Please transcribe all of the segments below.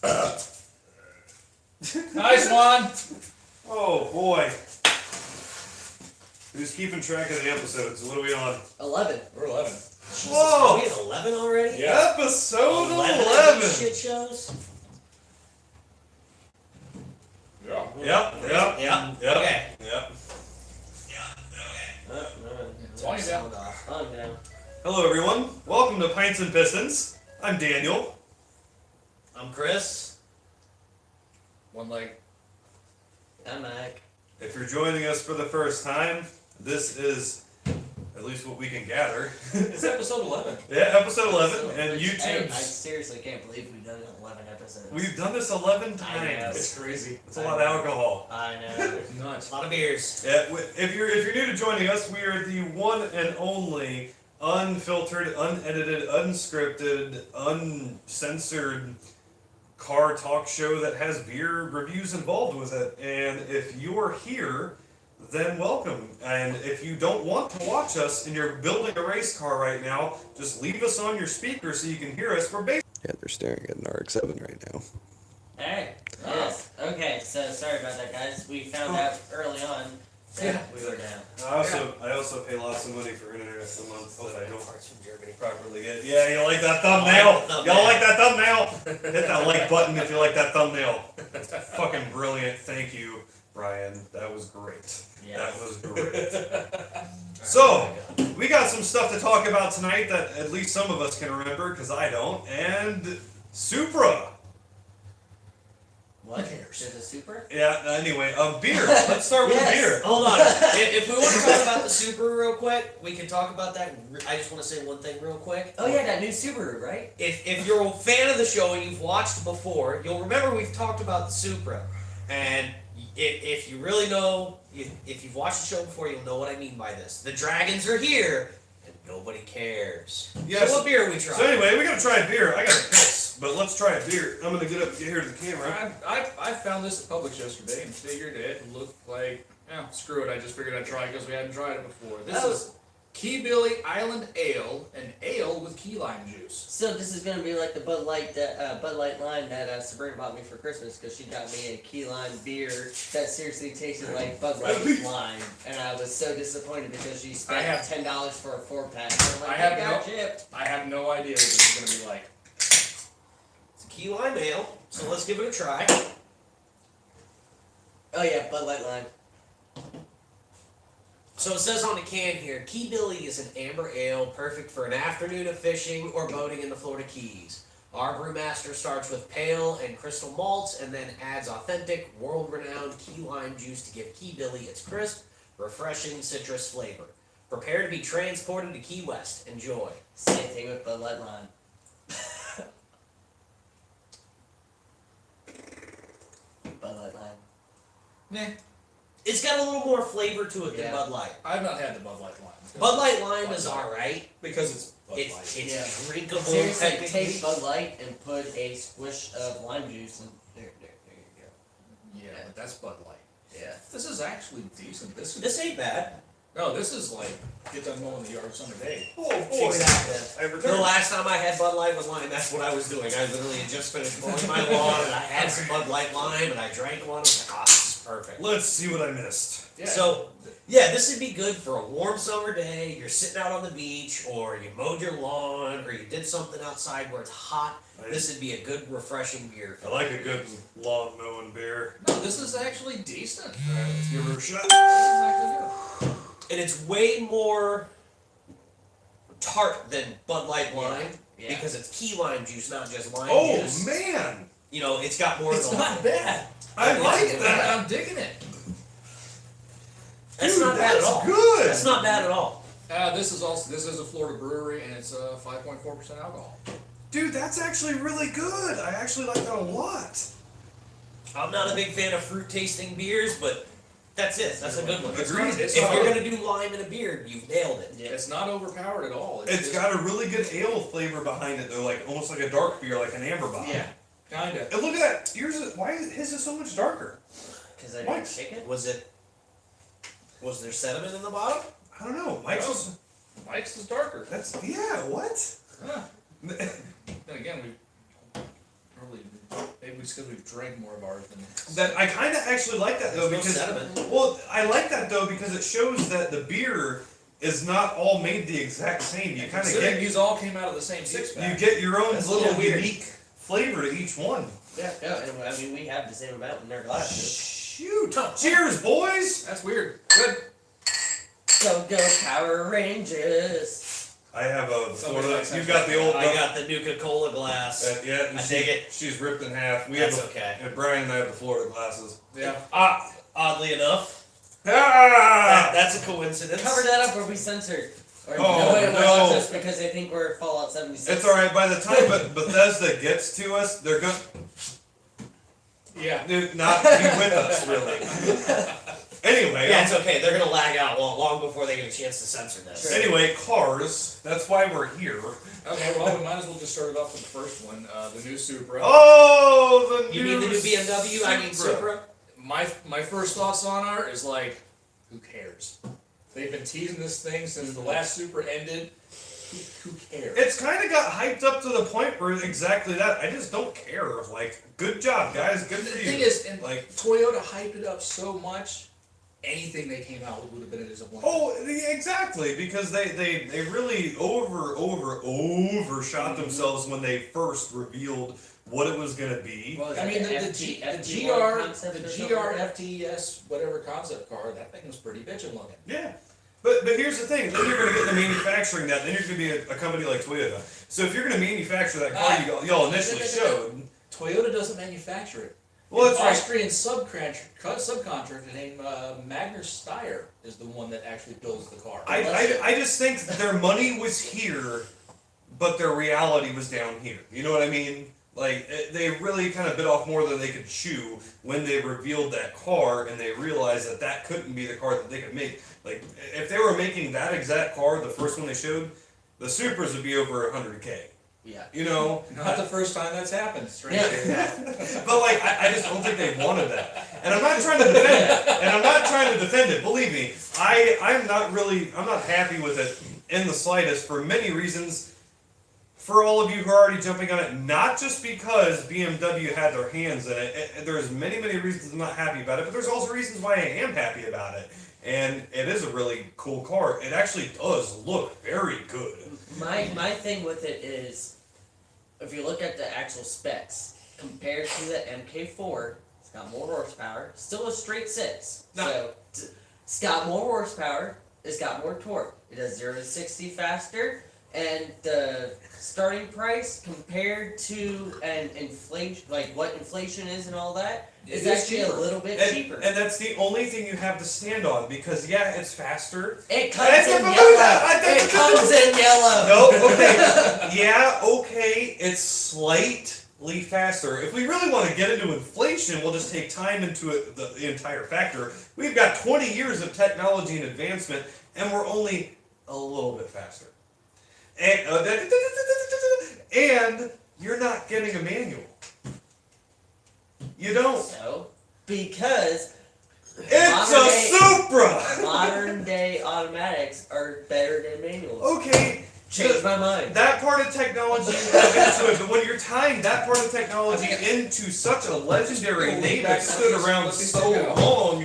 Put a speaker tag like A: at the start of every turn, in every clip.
A: Nice one.
B: Oh boy. Who's keeping track of the episodes? What are we on?
C: 11.
A: We're 11.
C: Jesus,
B: Whoa!
C: are we at 11 already?
A: Yeah.
B: Episode
C: 11
B: 11.
C: shit shows?
A: Yeah.
B: Yep.
C: Okay.
B: Yep.
A: Tony down.
C: I'm down.
B: Hello everyone. Welcome to Pints and Pistons. I'm Daniel.
C: I'm Chris.
A: One leg.
C: I'm Mike.
B: If you're joining us for the first time, this is at least what we can gather.
A: It's episode 11.
B: Yeah, episode 11, and
C: I
B: YouTube.
C: seriously can't believe we've done 11 episodes.
B: We've done this 11
C: I know.
B: times.
A: It's crazy.
B: It's a lot of alcohol.
C: I know.
A: Nuts.
C: A lot of beers.
B: Yeah, if you're new to joining us, we are the one and only unfiltered, unedited, unscripted, uncensored car talk show that has beer reviews involved with it. And if you're here, then welcome. And if you don't want to watch us and you're building a race car right now, just leave us on your speaker so you can hear us. We're basically
D: Yeah, they're staring at an RX-7 right now.
C: Hey. Yes. Okay, so sorry about that, guys. We found out early on that we were down.
B: I also pay lots of money for internet a month that I don't properly get. Yeah, you like that thumbnail? Y'all like that thumbnail? Hit that like button if you like that thumbnail. It's fucking brilliant. Thank you, Brian. That was great.
C: Yeah.
B: That was great. So, we got some stuff to talk about tonight that at least some of us can remember, because I don't. And Supra.
C: What? There's a super?
B: Yeah, anyway, beer. Let's start with beer.
E: Hold on. If we want to talk about the Subaru real quick, we can talk about that. I just want to say one thing real quick.
C: Oh yeah, that new Subaru, right?
E: If you're a fan of the show and you've watched before, you'll remember we've talked about the Supra. And if you really know, if you've watched the show before, you'll know what I mean by this. The dragons are here, and nobody cares.
B: Yes.
E: So what beer are we trying?
B: So anyway, we gotta try a beer. I got a piss, but let's try a beer. I'm gonna get up and get here to the camera.
A: I found this at Publix yesterday and figured it looked like, screw it. I just figured I'd try it because we hadn't tried it before. This is Key Billy Island Ale, an ale with key lime juice.
C: So this is gonna be like the Bud Light line that Sabrina bought me for Christmas because she got me a key lime beer that seriously tasted like Bud Light lime, and I was so disappointed because she spent $10 for a 4-pack. I'm like,
A: I have no idea what this is gonna be like.
E: It's a key lime ale, so let's give it a try.
C: Oh yeah, Bud Light lime.
E: So it says on the can here, Key Billy is an amber ale perfect for an afternoon of fishing or boating in the Florida Keys. Our brewmaster starts with pale and crystal malts and then adds authentic, world-renowned key lime juice to give Key Billy its crisp, refreshing citrus flavor. Prepare to be transported to Key West. Enjoy.
C: Same thing with Bud Light lime. Bud Light lime.
A: Nah,
E: It's got a little more flavor to it than
C: Yeah.
E: Bud Light.
A: I've not had the Bud Light lime.
E: Bud Light lime is alright.
A: Because it's Bud Light.
E: It's drinkable.
C: Seriously,
E: technically.
C: take Bud Light and put a squish of lime juice in there you
A: Yeah, but that's Bud Light.
C: go. Yeah.
A: This is actually decent.
E: This ain't bad.
A: No, this is like get done mowing the yard summer day.
B: Oh boy!
E: Exactly.
B: I
E: The
B: returned.
E: last time I had Bud Light with lime, that's what I was doing. I literally had just finished mowing my lawn, and I had some Bud Light lime, and I drank one. I was like, this is perfect.
B: Let's see what I missed.
A: Yeah.
E: So, yeah, this would be good for a warm summer day. You're sitting out on the beach, or you mowed your lawn, or you did something outside where it's hot. This would be a good, refreshing beer.
B: I like a good lawn mowing beer.
A: No, this is actually decent.
B: Let's give her a shot.
A: This is actually good.
E: And it's way more tart than Bud Light lime
C: Yeah.
E: because it's key lime juice, not just lime
B: Oh
E: juice.
B: man!
E: You know, it's got more
A: It's
E: of the
A: not bad.
B: I like that.
A: I'm digging it.
E: That's
B: Dude,
E: not bad at
B: that's
E: all.
B: good.
E: That's not bad at all.
A: This is a Florida brewery and it's 5.4% alcohol.
B: Dude, that's actually really good. I actually like that a lot.
E: I'm not a big fan of fruit tasting beers, but that's it. That's a good one.
A: It's
B: Agreed.
A: not- it's
E: If
A: not-
E: you're gonna do lime in a beer, you've nailed it.
C: Yeah.
A: It's not overpowered at all.
B: It's
A: just
B: got a really good ale flavor behind it, though, like almost like a dark beer, like an amber bomb.
C: Yeah.
A: kinda.
B: And look at that. Yours is, why is his is so much darker?
C: Because I
B: What?
C: didn't shake it.
E: Was there sediment in the bottom?
B: I don't know. Mike's is,
A: Mike's is darker.
B: that's what?
A: Huh. Then again, we probably maybe Maybe it's because we've drank more of ours than
B: That I kind of actually like that though
E: There's no
B: because
E: sediment.
B: well, I like that though because it shows that the beer is not all made the exact same. You kind of
A: Considering
B: get
A: these all came out of the same six pack.
B: you get your own
C: That's a
B: little
C: little weird.
B: unique flavor to each one.
C: Yeah, and I mean, we have the same amount in our glasses.
B: Shoot! Cheers, boys!
A: That's weird. Good.
C: Go Power Rangers.
B: I have a
A: Somebody
B: Florida.
A: likes
B: You
A: that.
B: got the old.
E: I got the Nuka-Cola glass.
B: Yeah,
E: I dig it.
B: She's ripped in half. We
E: That's
B: have
E: okay.
B: Brian and I have the Florida glasses.
A: Yeah.
E: Oddly enough,
B: Ah!
E: that's a coincidence.
C: Cover that up or we censored. Or
B: Oh,
C: no, it
B: no.
C: wasn't just because they think we're Fallout 76.
B: It's all right. By the time Bethesda gets to us, they're going
A: Yeah.
B: to not be with us really. Anyway,
E: Yeah, it's okay. They're gonna lag out long before they get a chance to censor this.
B: anyway, cars. That's why we're here.
A: Okay, well, we might as well just start it off with the first one, the new Supra.
B: Oh, the
E: You mean the new BMW? I mean Supra.
A: My first thoughts on her is like, who cares? They've been teasing this thing since the last Supra ended. Who cares?
B: It's kind of got hyped up to the point where exactly that. I just don't care. Like, good job, guys. Good
A: The
B: for
A: thing
B: you.
A: is, and
B: Like,
A: Toyota hyped it up so much, anything they came out with would have been a disappointment.
B: oh, exactly, because they really overshot themselves when they first revealed what it was gonna be.
C: What was
A: I
C: that,
A: mean, the
C: FT
A: GR,
C: concept
A: the
C: or something
A: GR
C: like that?
A: FTS, whatever concept car, that thing was pretty bitchin' looking.
B: Yeah. But here's the thing, then you're going to get into manufacturing that, then you're going to be a company like Toyota. So if you're going to manufacture that car y'all initially showed,
A: Toyota doesn't manufacture it.
B: well, that's
A: An
B: right.
A: Austrian subcontractor named Magner Steyr is the one that actually builds the car.
B: I just think their money was here, but their reality was down here. You know what I mean? Like, they really kind of bit off more than they could chew when they revealed that car and they realized that that couldn't be the car that they could make. Like, if they were making that exact car, the first one they showed, the Supras would be over 100K.
C: Yeah.
B: You know?
A: Not the first time that's happened. Strange.
C: Yeah.
B: But like, I just don't think they wanted that. And I'm not trying to defend it. And I'm not trying to defend it. Believe me, I'm not happy with it in the slightest for many reasons. For all of you who are already jumping on it, not just because BMW had their hands in it. There's many reasons I'm not happy about it, but there's also reasons why I am happy about it. And it is a really cool car. It actually does look very good.
C: My thing with it is, if you look at the actual specs, compared to the MK4, it's got more horsepower, still a straight 6.
A: No.
C: So, it's got more horsepower, it's got more torque. It does 0 to 60 faster, and the starting price compared to an inflation, like what inflation is and all that,
A: It
C: is
A: is
C: actually
A: cheaper.
C: a little bit
B: And,
C: cheaper.
B: and that's the only thing you have to stand on because yeah, it's faster.
C: It comes
B: That's
C: in
B: a-
C: yellow. It comes in yellow.
B: No, okay. Yeah, okay, it's slightly faster. If we really want to get into inflation, we'll just take time into it, the entire factor. We've got 20 years of technology and advancement, and we're only a little bit faster. And you're not getting a manual. You don't.
C: So, because
B: It's a Supra!
C: modern day automatics are better than manuals.
B: Okay,
C: Changed my mind.
B: that part of technology you have into it, but when you're tying that part of technology into such a legendary name that stood around so long,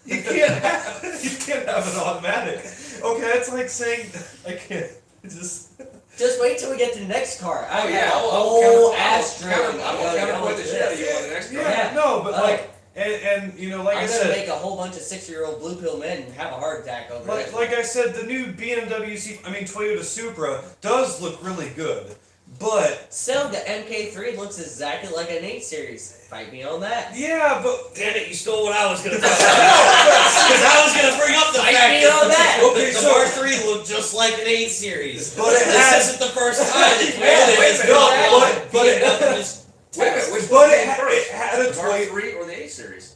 B: you can't have it automatic. Okay, that's like saying I can't just.
C: Just wait till we get to the next car. I
A: Oh, yeah,
C: got a
A: I'll
C: whole ass drilling.
A: I'm gonna counterpoint the shit out of you on the next car.
B: Yeah, no, but
C: Oh.
B: like, and you know, like
C: I'm
B: I
C: gonna
B: said,
C: make a whole bunch of 6-year-old blue pill men have a heart attack over it.
B: like I said, the new Toyota Supra does look really good, but
C: So the MK3 looks exactly like an 8 Series. Fight me on that.
B: yeah, but
E: Damn it! You stole what I was gonna talk about. Because I was gonna bring up the
C: Fight
E: fact
C: me on that.
B: Okay,
E: the
B: so-
E: R3 looked just like an 8 Series.
B: But it
E: this
B: has-
E: isn't the first time that
A: Wait a
E: Toyota
A: minute,
E: has
A: wait a
E: gone
A: minute.
E: on
B: But it-
E: BMW's
A: Wait a minute, which
B: But
A: one
B: it
A: came
B: ha-
A: first?
B: it had a
A: the
B: Toy-
A: R3 or the 8 Series?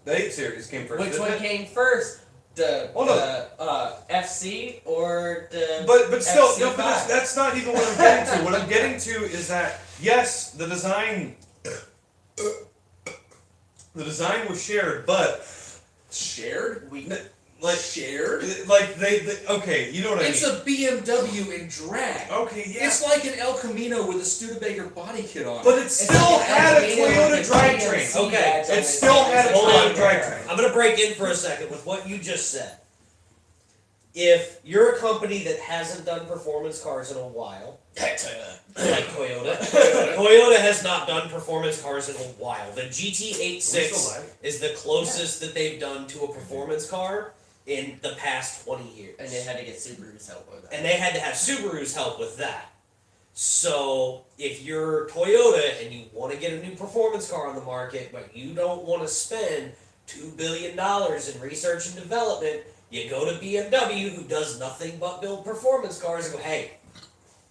B: the 8 Series came first.
C: Which
B: didn't
C: one
B: it?
C: came first? The
B: Hold
C: FC or the
B: But still, no,
C: FC5?
B: but that's not even what I'm getting to. What I'm getting to is that yes, the design was shared, but
A: Shared?
C: We
B: like
A: shared.
B: Like they okay, you know what I mean?
A: It's a BMW in drag.
B: Okay, yeah.
A: It's like an El Camino with a Studebaker body kit on.
B: But it still
C: like
B: had a
C: El Camino
B: Toyota
C: with a
B: drivetrain.
C: GMC
E: Okay,
C: badge on
B: it
C: it.
B: still had a
E: Hold
B: Toyota
E: on.
B: drivetrain.
E: I'm gonna break in for a second with what you just said. If you're a company that hasn't done performance cars in a while, like Toyota, Toyota has not done performance cars in a while. The
B: Are we still
E: GT86
B: live?
E: is the closest that they've done to a performance car in the past 20 years.
C: And they had to get Subaru's help with that.
E: And they had to have Subaru's help with that. So if you're Toyota and you want to get a new performance car on the market, but you don't want to spend $2 billion in research and development, you go to BMW, who does nothing but build performance cars, and go, hey,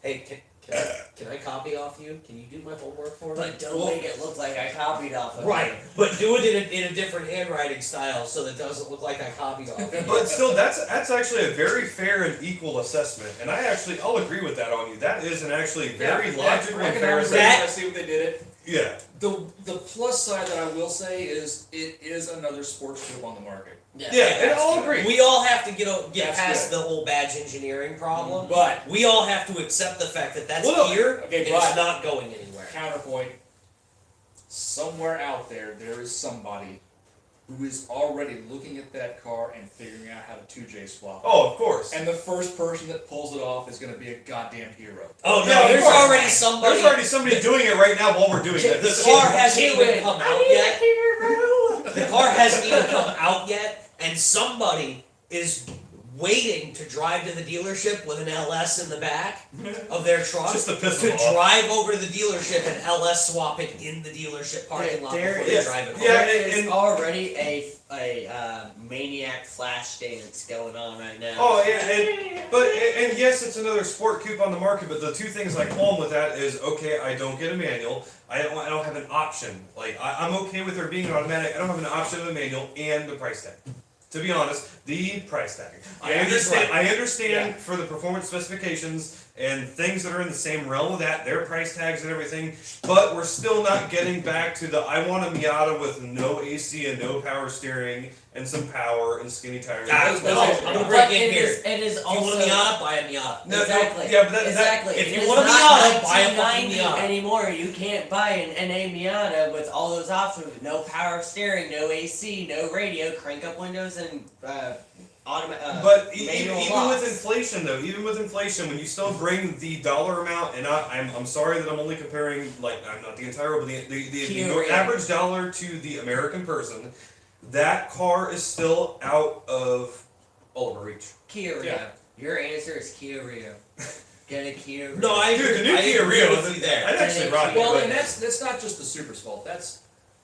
E: can I copy off you? Can you do my homework for me?
C: But don't make it look like I copied off of
E: Right,
C: it.
E: but do it in a different handwriting style so that it doesn't look like I copied off you.
B: But still, that's actually a very fair and equal assessment, and I'll agree with that on you. That is an actually very logical and fair
A: economics.
B: assessment.
A: I see what they did it.
B: Yeah.
A: The plus side that I will say is it is another sports coupe on the market.
B: Yeah, and I'll agree.
E: We all have to get
A: That's
E: past
A: good.
E: the whole badge engineering problem.
A: But
E: We all have to accept the fact that that's
B: Well, no,
E: here
A: okay,
E: and
A: but-
E: it's not going anywhere.
A: counterpoint, somewhere out there is somebody who is already looking at that car and figuring out how to 2J swap.
B: Oh, of course.
A: And the first person that pulls it off is going to be a goddamn hero.
E: Oh no,
B: Yeah, of
E: there's
B: course.
E: already somebody.
B: There's already somebody doing it right now while we're doing
E: The
B: this.
E: car hasn't even
C: Kid,
E: come out yet. The car hasn't even come out yet, and somebody is waiting to drive to the dealership with an LS in the back of their truck
B: Just to
E: to
B: piss them off.
E: drive over to the dealership and LS swap it in the dealership parking lot
C: There
E: before they
B: is-
E: drive it home.
B: yeah,
C: There is
B: and-
C: already a maniac flash dance going on right now.
B: Oh yeah, and yes, it's another sport coupe on the market. But the two things I qualm with that is okay, I don't get a manual. I don't have an option. Like I'm okay with there being an automatic. I don't have an option of a manual and the price tag. To be honest, the price tag.
A: Yeah, he's right.
B: I understand
A: Yeah.
B: for the performance specifications and things that are in the same realm of that, their price tags and everything, but we're still not getting back to the I want a Miata with no AC and no power steering and some power and skinny tires.
E: Ah, no, I'm gonna
C: But
E: break in
C: it
E: here.
C: is- it is
E: If you want
C: also
E: a Miata, buy a Miata.
B: No,
C: exactly.
B: yeah, but that-
C: exactly.
E: if
C: It
E: you
C: is
E: want a
C: not
E: Miata, buy a fucking
C: 1990
E: Miata.
C: anymore. You can't buy an NA Miata with all those options: no power steering, no AC, no radio, crank up windows, and
B: But
C: manual
B: even
C: locks.
B: with inflation, though, even with inflation, when you still bring the dollar amount, and I'm sorry that I'm only comparing, like, I'm not the entire, but the
C: Kia Rio.
B: average dollar to the American person, that car is still out of all of reach.
C: Kia Rio.
A: Yeah.
C: Your answer is Kia Rio. Get a Kia Rio.
E: No, I
B: Dude,
E: agree.
B: the new
E: I
B: Kia
E: agree
B: Rio,
E: with you there.
B: I'd actually rock it.
A: Well,
B: but-
A: and that's not just the Supra's fault. That's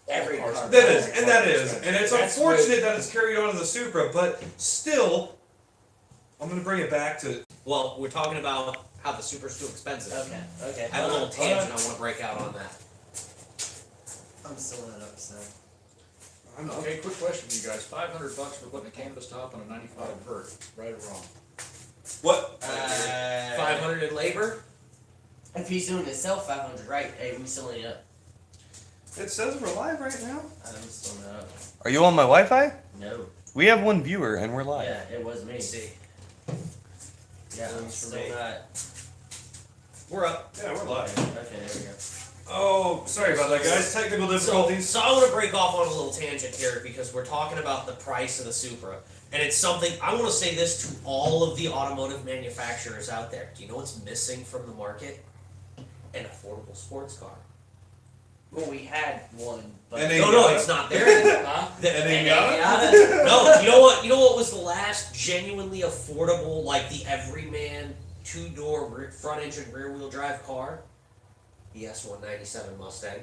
A: all
C: Every
A: cars.
C: car.
B: that is, and that is, and it's
A: That's
B: unfortunate that it's carried on to the Supra, but still, I'm gonna bring it back to.
E: Well, we're talking about how the Supra's too expensive.
C: Okay.
E: I have a little
C: Hold on.
E: tangent I want to break out on that.
C: I'm still not upset.
A: Okay, quick question, you guys. $500 for putting a canvas top on a '95 Vert, right or wrong?
B: What?
E: 500 in labor?
C: If he's doing it himself, 500, right? Hey, we still ain't up.
B: It says we're live right now.
C: I'm still not up.
D: Are you on my Wi-Fi?
C: No.
D: We have one viewer and we're live.
C: Yeah, it was me.
E: Let's see.
C: Yeah, I'm
E: For
C: still
E: me.
C: not.
E: We're up.
B: Yeah, we're live.
C: Okay, there we go.
B: Oh, sorry about that, guys. Technical difficulties.
E: So I want to break off on a little tangent here because we're talking about the price of the Supra. And it's something, I want to say this to all of the automotive manufacturers out there. Do you know what's missing from the market? An affordable sports car.
C: Well, we had one, but
B: And
E: No, it's not there anymore.
A: Huh?
B: And
C: And
B: a Miata?
C: Miata?
E: No, you know what? You know what was the last genuinely affordable, like the everyman two-door front engine rear wheel drive car? The S197 Mustang.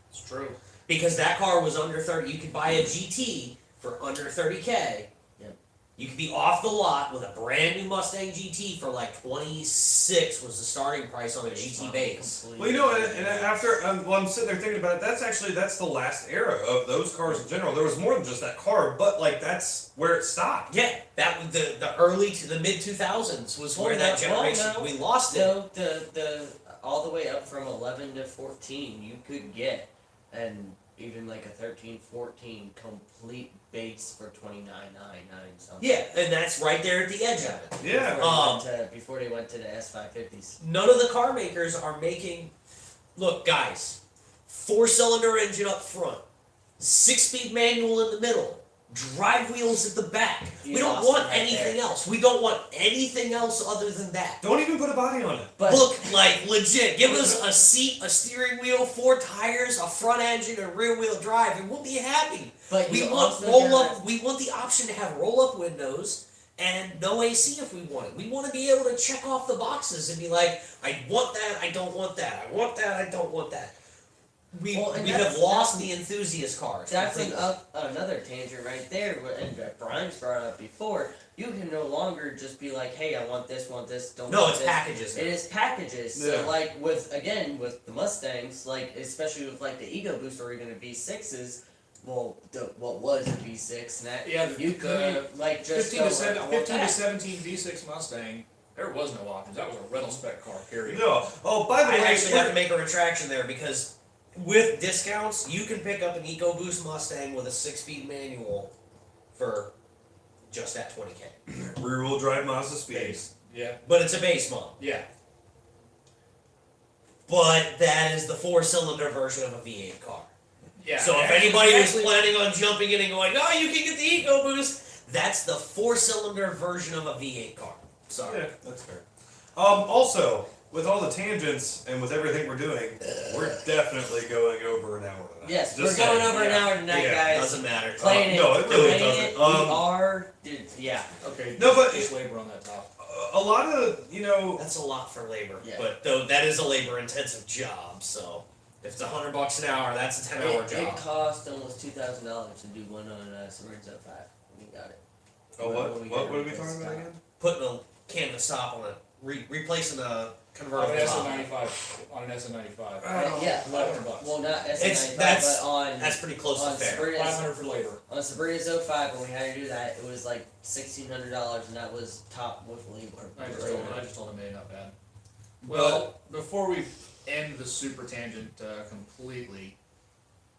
A: It's true.
E: Because that car was under 30. You could buy a GT for under 30K.
C: Yep.
E: You could be off the lot with a brand new Mustang GT for like 26 was the starting price on a GT base.
B: Well, you know, and after I'm sitting there thinking about it, that's the last era of those cars in general. There was more than just that car, but like that's where it stopped.
E: Yeah, that was the early to the mid 2000s was where that generation we lost it.
C: No, the all the way up from 11 to 14, you could get an even like a 13, 14 complete base for $29.99 something.
E: Yeah, and that's right there at the edge of it.
B: Yeah.
C: Before they went to the S550s.
E: None of the car makers are making. Look, guys, 4-cylinder engine up front, 6-speed manual in the middle, drive wheels at the back.
C: You
E: We don't
C: lost
E: want
C: it right
E: anything
C: there.
E: else. We don't want anything else other than that.
B: Don't even put a body on it.
C: But
E: Look, like legit, give us a seat, a steering wheel, 4 tires, a front engine, and rear wheel drive, and we'll be happy.
C: but
E: We
C: you
E: want
C: also
E: roll
C: gotta-
E: up. We want the option to have roll up windows and no AC if we want it. We want to be able to check off the boxes and be like, I want that. I don't want that. I want that. I don't want that. We
C: Well, and
E: we
C: that's-
E: have lost
C: that's-
E: the enthusiast cars.
C: That's
E: completely.
C: another tangent right there, and Brian's brought up before. You can no longer just be like, hey, I want this, don't
E: No,
C: want
E: it's
C: this.
E: packages. now.
C: It is packages.
B: Yeah.
C: So like with the Mustangs, like especially with like the Ego Boost or even the V6s, well, what was a V6, and that
A: Yeah,
C: you
A: the
C: couldn't like just
A: 15
C: go,
A: to,
C: I want
A: 15 to
C: that.
A: 17 V6 Mustang, there was no options. That was a rental spec car, period.
B: No. Oh, by the
E: I
B: way,
E: actually have to make a retraction there because with discounts, you can pick up an EcoBoost Mustang with a 6-speed manual for just at $20K.
B: rear-wheel drive Mazda Speed.
A: Base. Yeah.
E: But it's a base model.
A: Yeah.
E: But that is the 4-cylinder version of a V8 car.
A: Yeah.
E: So if
A: actually-
E: anybody was
A: actually-
E: planning on jumping in and going, oh, you can get the EcoBoost, that's the 4-cylinder version of a V8 car. Sorry.
B: Yeah, that's fair. Also, with all the tangents and with everything we're doing, we're definitely going over an hour tonight.
C: Yes,
B: Just
C: we're going
B: saying.
C: over an hour tonight,
B: Yeah.
C: guys.
E: Doesn't matter.
C: Playing it,
B: no, it really
C: playing
B: doesn't.
C: it, we are, yeah.
A: Okay.
B: No, but
A: just labor on that top.
B: A lot of, you know,
E: That's a lot for labor.
C: Yeah.
E: But though that is a labor-intensive job, so if it's $100 an hour, that's a 10-hour
C: It
E: job.
C: cost almost $2,000 to do one on Subaru 05. We got it.
B: oh, what
C: When we
B: what
C: got
B: are we
C: it,
B: talking
C: it's
B: about
C: top.
B: again?
E: Putting a canvas top on it, replacing a
A: On an
E: convertible top.
A: SN95. On an SN95.
C: Yeah,
A: $500.
C: well, not
E: It's-
C: S95,
E: that's-
C: but on
E: That's pretty close to
C: on
E: fair.
C: Sabrina's,
A: 500 for labor.
C: on Sabrina's 05 when we had to do that, it was like $1,600, and that was top with labor.
A: I just told him, hey, not bad. Well, before we end the super tangent completely,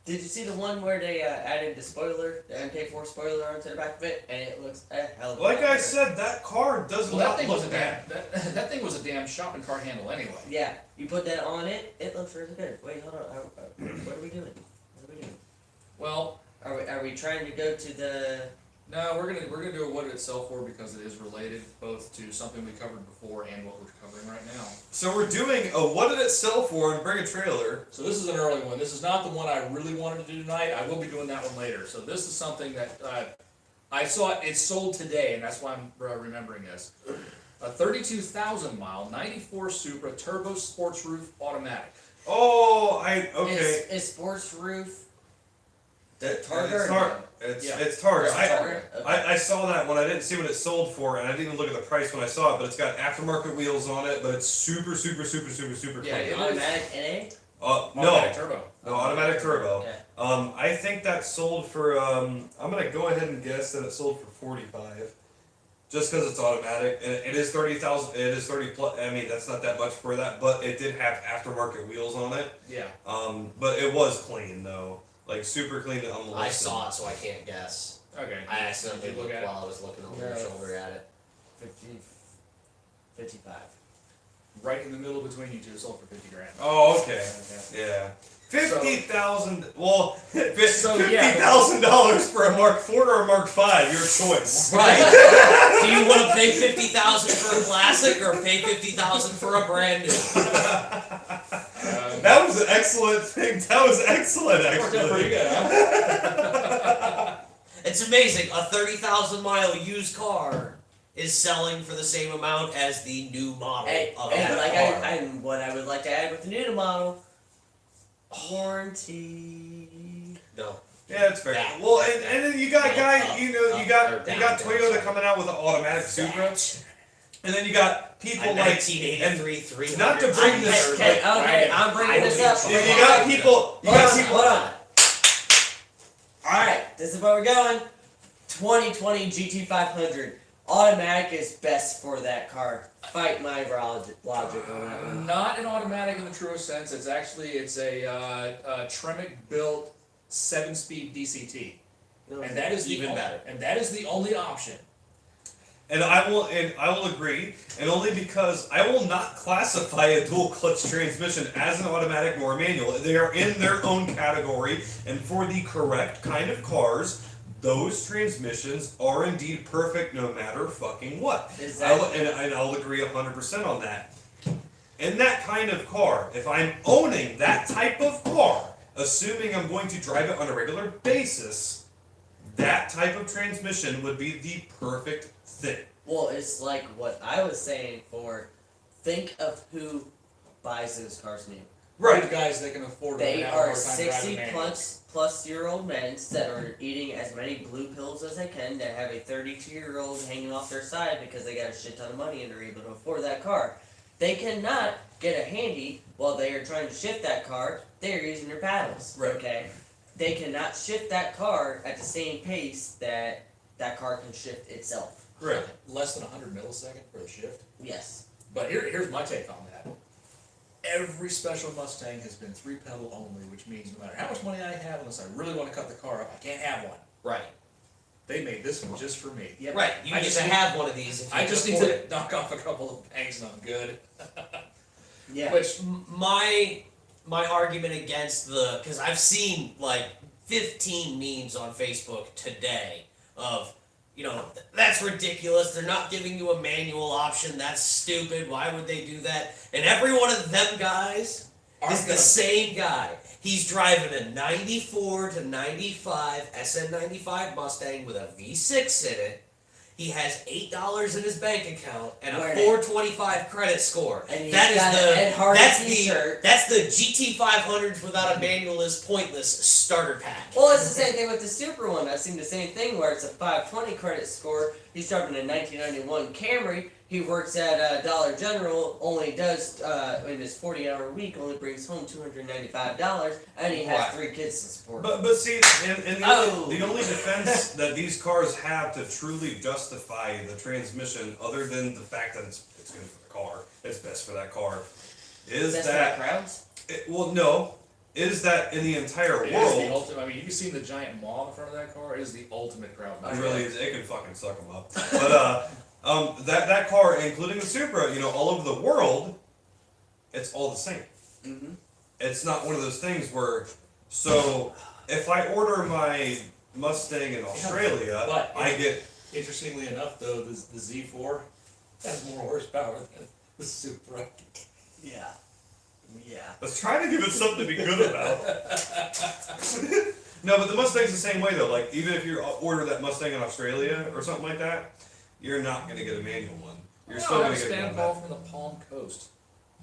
C: Did you see the one where they added the spoiler, the MK4 spoiler onto the back of it, and it looks a hell of a
B: Like
C: lot
B: I
C: better.
B: said, that car does
A: well, that
B: not
A: thing was a
B: look
A: damn
B: bad.
A: that thing was a damn shopping cart handle anyway.
C: Yeah, you put that on it, it looks really good. Wait, hold on. What are we doing? What are we doing?
A: Well,
C: Are we trying to go to the?
A: no, we're gonna do a what did it sell for because it is related both to something we covered before and what we're covering right now.
B: So we're doing a what did it sell for and bring a trailer.
A: So this is an early one. This is not the one I really wanted to do tonight. I will be doing that one later. So this is something that I saw it sold today, and that's why I'm remembering this. A 32,000 mile 94 Supra turbo sports roof automatic.
B: Oh, okay.
C: Is sports roof?
B: It's
C: Targa?
B: Targa. It's
A: Yeah.
B: Targa.
A: It's
B: I,
A: Targa.
C: Okay.
B: I saw that one. I didn't see what it sold for, and I didn't even look at the price when I saw it. But it's got aftermarket wheels on it, but it's super
A: Yeah,
B: clean.
A: it is.
C: Automatic NA.
A: Automatic turbo.
B: No, automatic turbo.
C: Okay.
B: I think that sold for. I'm gonna go ahead and guess that it sold for 45, just because it's automatic, and it is 30,000. It is 30 plus. I mean, that's not that much for that, but it did have aftermarket wheels on it.
A: Yeah.
B: But it was clean though, like super clean on the list.
E: I saw it, so I can't guess.
A: Okay.
E: I accidentally
A: Did you
E: looked
A: look at it?
E: while I was looking over your
C: No.
E: shoulder at it.
C: 55.
A: Right in the middle between you two, it sold for 50 grand.
B: Oh, okay.
A: Okay.
B: Yeah. 50,000. Well,
A: So, yeah.
B: $50,000 for a Mark IV or a Mark V, your choice.
E: Right. Do you want to pay $50,000 for a classic or pay $50,000 for a brand new?
B: That was an excellent thing. That was excellent,
A: Worked out pretty
B: actually.
A: good, huh?
E: It's amazing. A 30,000 mile used car is selling for the same amount as the new model of
C: And
E: that
C: like
E: car.
C: what I would like to add with the new model, warranty.
E: No.
B: Yeah, it's fair.
E: That-
B: Well, and then you got you got
E: or
B: Toyota
E: sorry.
B: coming out with an automatic Supra, and then you got
E: A
B: people like
E: 1983 300.
B: not to bring this-
C: Okay, I'm bringing this up.
B: you got people. You got people.
C: Hold on. Alright, this is where we're going. 2020 GT500. Automatic is best for that car. Fight my logic on that one.
A: Not an automatic in the truest sense. It's a Tremec built 7-speed DCT.
E: No,
A: And that is
E: even better.
A: And that is the only option.
B: And I will agree, and only because I will not classify a dual clutch transmission as an automatic nor a manual. They are in their own category, and for the correct kind of cars, those transmissions are indeed perfect no matter fucking what. And I'll agree 100% on that. In that kind of car, if I'm owning that type of car, assuming I'm going to drive it on a regular basis, that type of transmission would be the perfect thing.
C: Well, it's like what I was saying think of who buys those cars new.
A: Right. The guys that can afford
C: They
A: it.
C: are 60 plus year old men that are eating as many blue pills as they can, that have a 32-year-old hanging off their side because they got a shit ton of money and they're able to afford that car. They cannot get a handy while they are trying to shift that car. They are using their paddles.
A: Right.
C: Okay. They cannot shift that car at the same pace that car can shift itself.
B: Correct.
A: Less than 100 milliseconds for the shift.
C: Yes.
A: But here's my take on that. Every special Mustang has been 3-pedal only, which means no matter how much money I have, unless I really want to cut the car up, I can't have one.
E: Right.
A: They made this one just for me.
C: Yep.
E: Right. You
A: I
E: just
A: just need-
E: have one of these. If you
A: I
E: can
A: just need
E: afford
A: to
E: it.
A: knock off a couple of bangs and I'm good.
C: Yeah.
E: Which my argument against because I've seen like 15 memes on Facebook today of, that's ridiculous. They're not giving you a manual option. That's stupid. Why would they do that? And every one of them guys is the same guy. He's driving a 94 to 95 SN95 Mustang with a V6 in it. He has $8 in his bank account and a 425 credit score.
C: And he's
E: That
C: got
E: is
C: an Ed Hardy t-shirt.
E: that's the GT500s without a manual is pointless starter pack.
C: Well, it's the same thing with the Super one. I've seen the same thing where it's a 520 credit score. He's driving a 1991 Camry. He works at Dollar General, only does, in his 40-hour week, only brings home $295, and he has 3 kids to support.
B: But see, and the only defense that these cars have to truly justify the transmission, other than the fact that it's good for the car, it's best for that car, is
C: That's
B: that...
C: for crowds?
B: Is that in the entire
A: It is the
B: world...
A: ultimate. I mean, you've seen the giant maw in front of that car. It is the ultimate crowd.
B: It really is. It can fucking suck them up. But that car, including the Supra, all over the world, it's all the same.
C: Mm-hmm.
B: It's not one of those things where, so if I order my Mustang in Australia,
A: But
B: I get...
A: Interestingly enough, though, the Z4 has more horsepower than the Supra.
C: Yeah. Yeah.
B: I was trying to give it something to be good about. No, but the Mustang's the same way though. Like, even if you order that Mustang in Australia or something like that, you're not going to get a manual one. You're still going to get a
A: stand
B: manual.
A: call from the Palm Coast.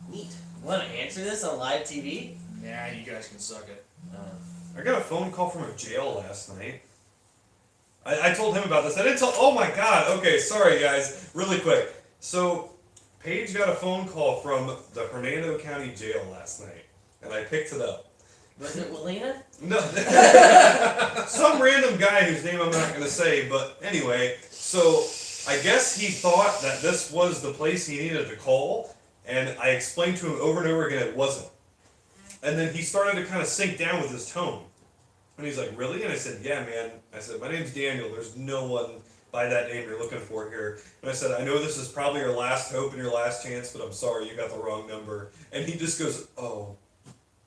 C: Neat. Want to answer this on live TV?
A: Nah, you guys can suck it.
B: I got a phone call from a jail last night. I told him about this. I didn't tell... Oh my god. Okay, sorry guys. Really quick. So, Paige got a phone call from the Hernando County Jail last night. And I picked it up.
C: Was it Willena?
B: No. Some random guy whose name I'm not going to say. But anyway, so I guess he thought that this was the place he needed to call. And I explained to him over and over again it wasn't. And then he started to kind of sink down with his tone. And he's like, really? And I said, yeah, man. I said, my name's Daniel. There's no one by that name you're looking for here. And I said, I know this is probably your last hope and your last chance, but I'm sorry, you got the wrong number. And he just goes, oh.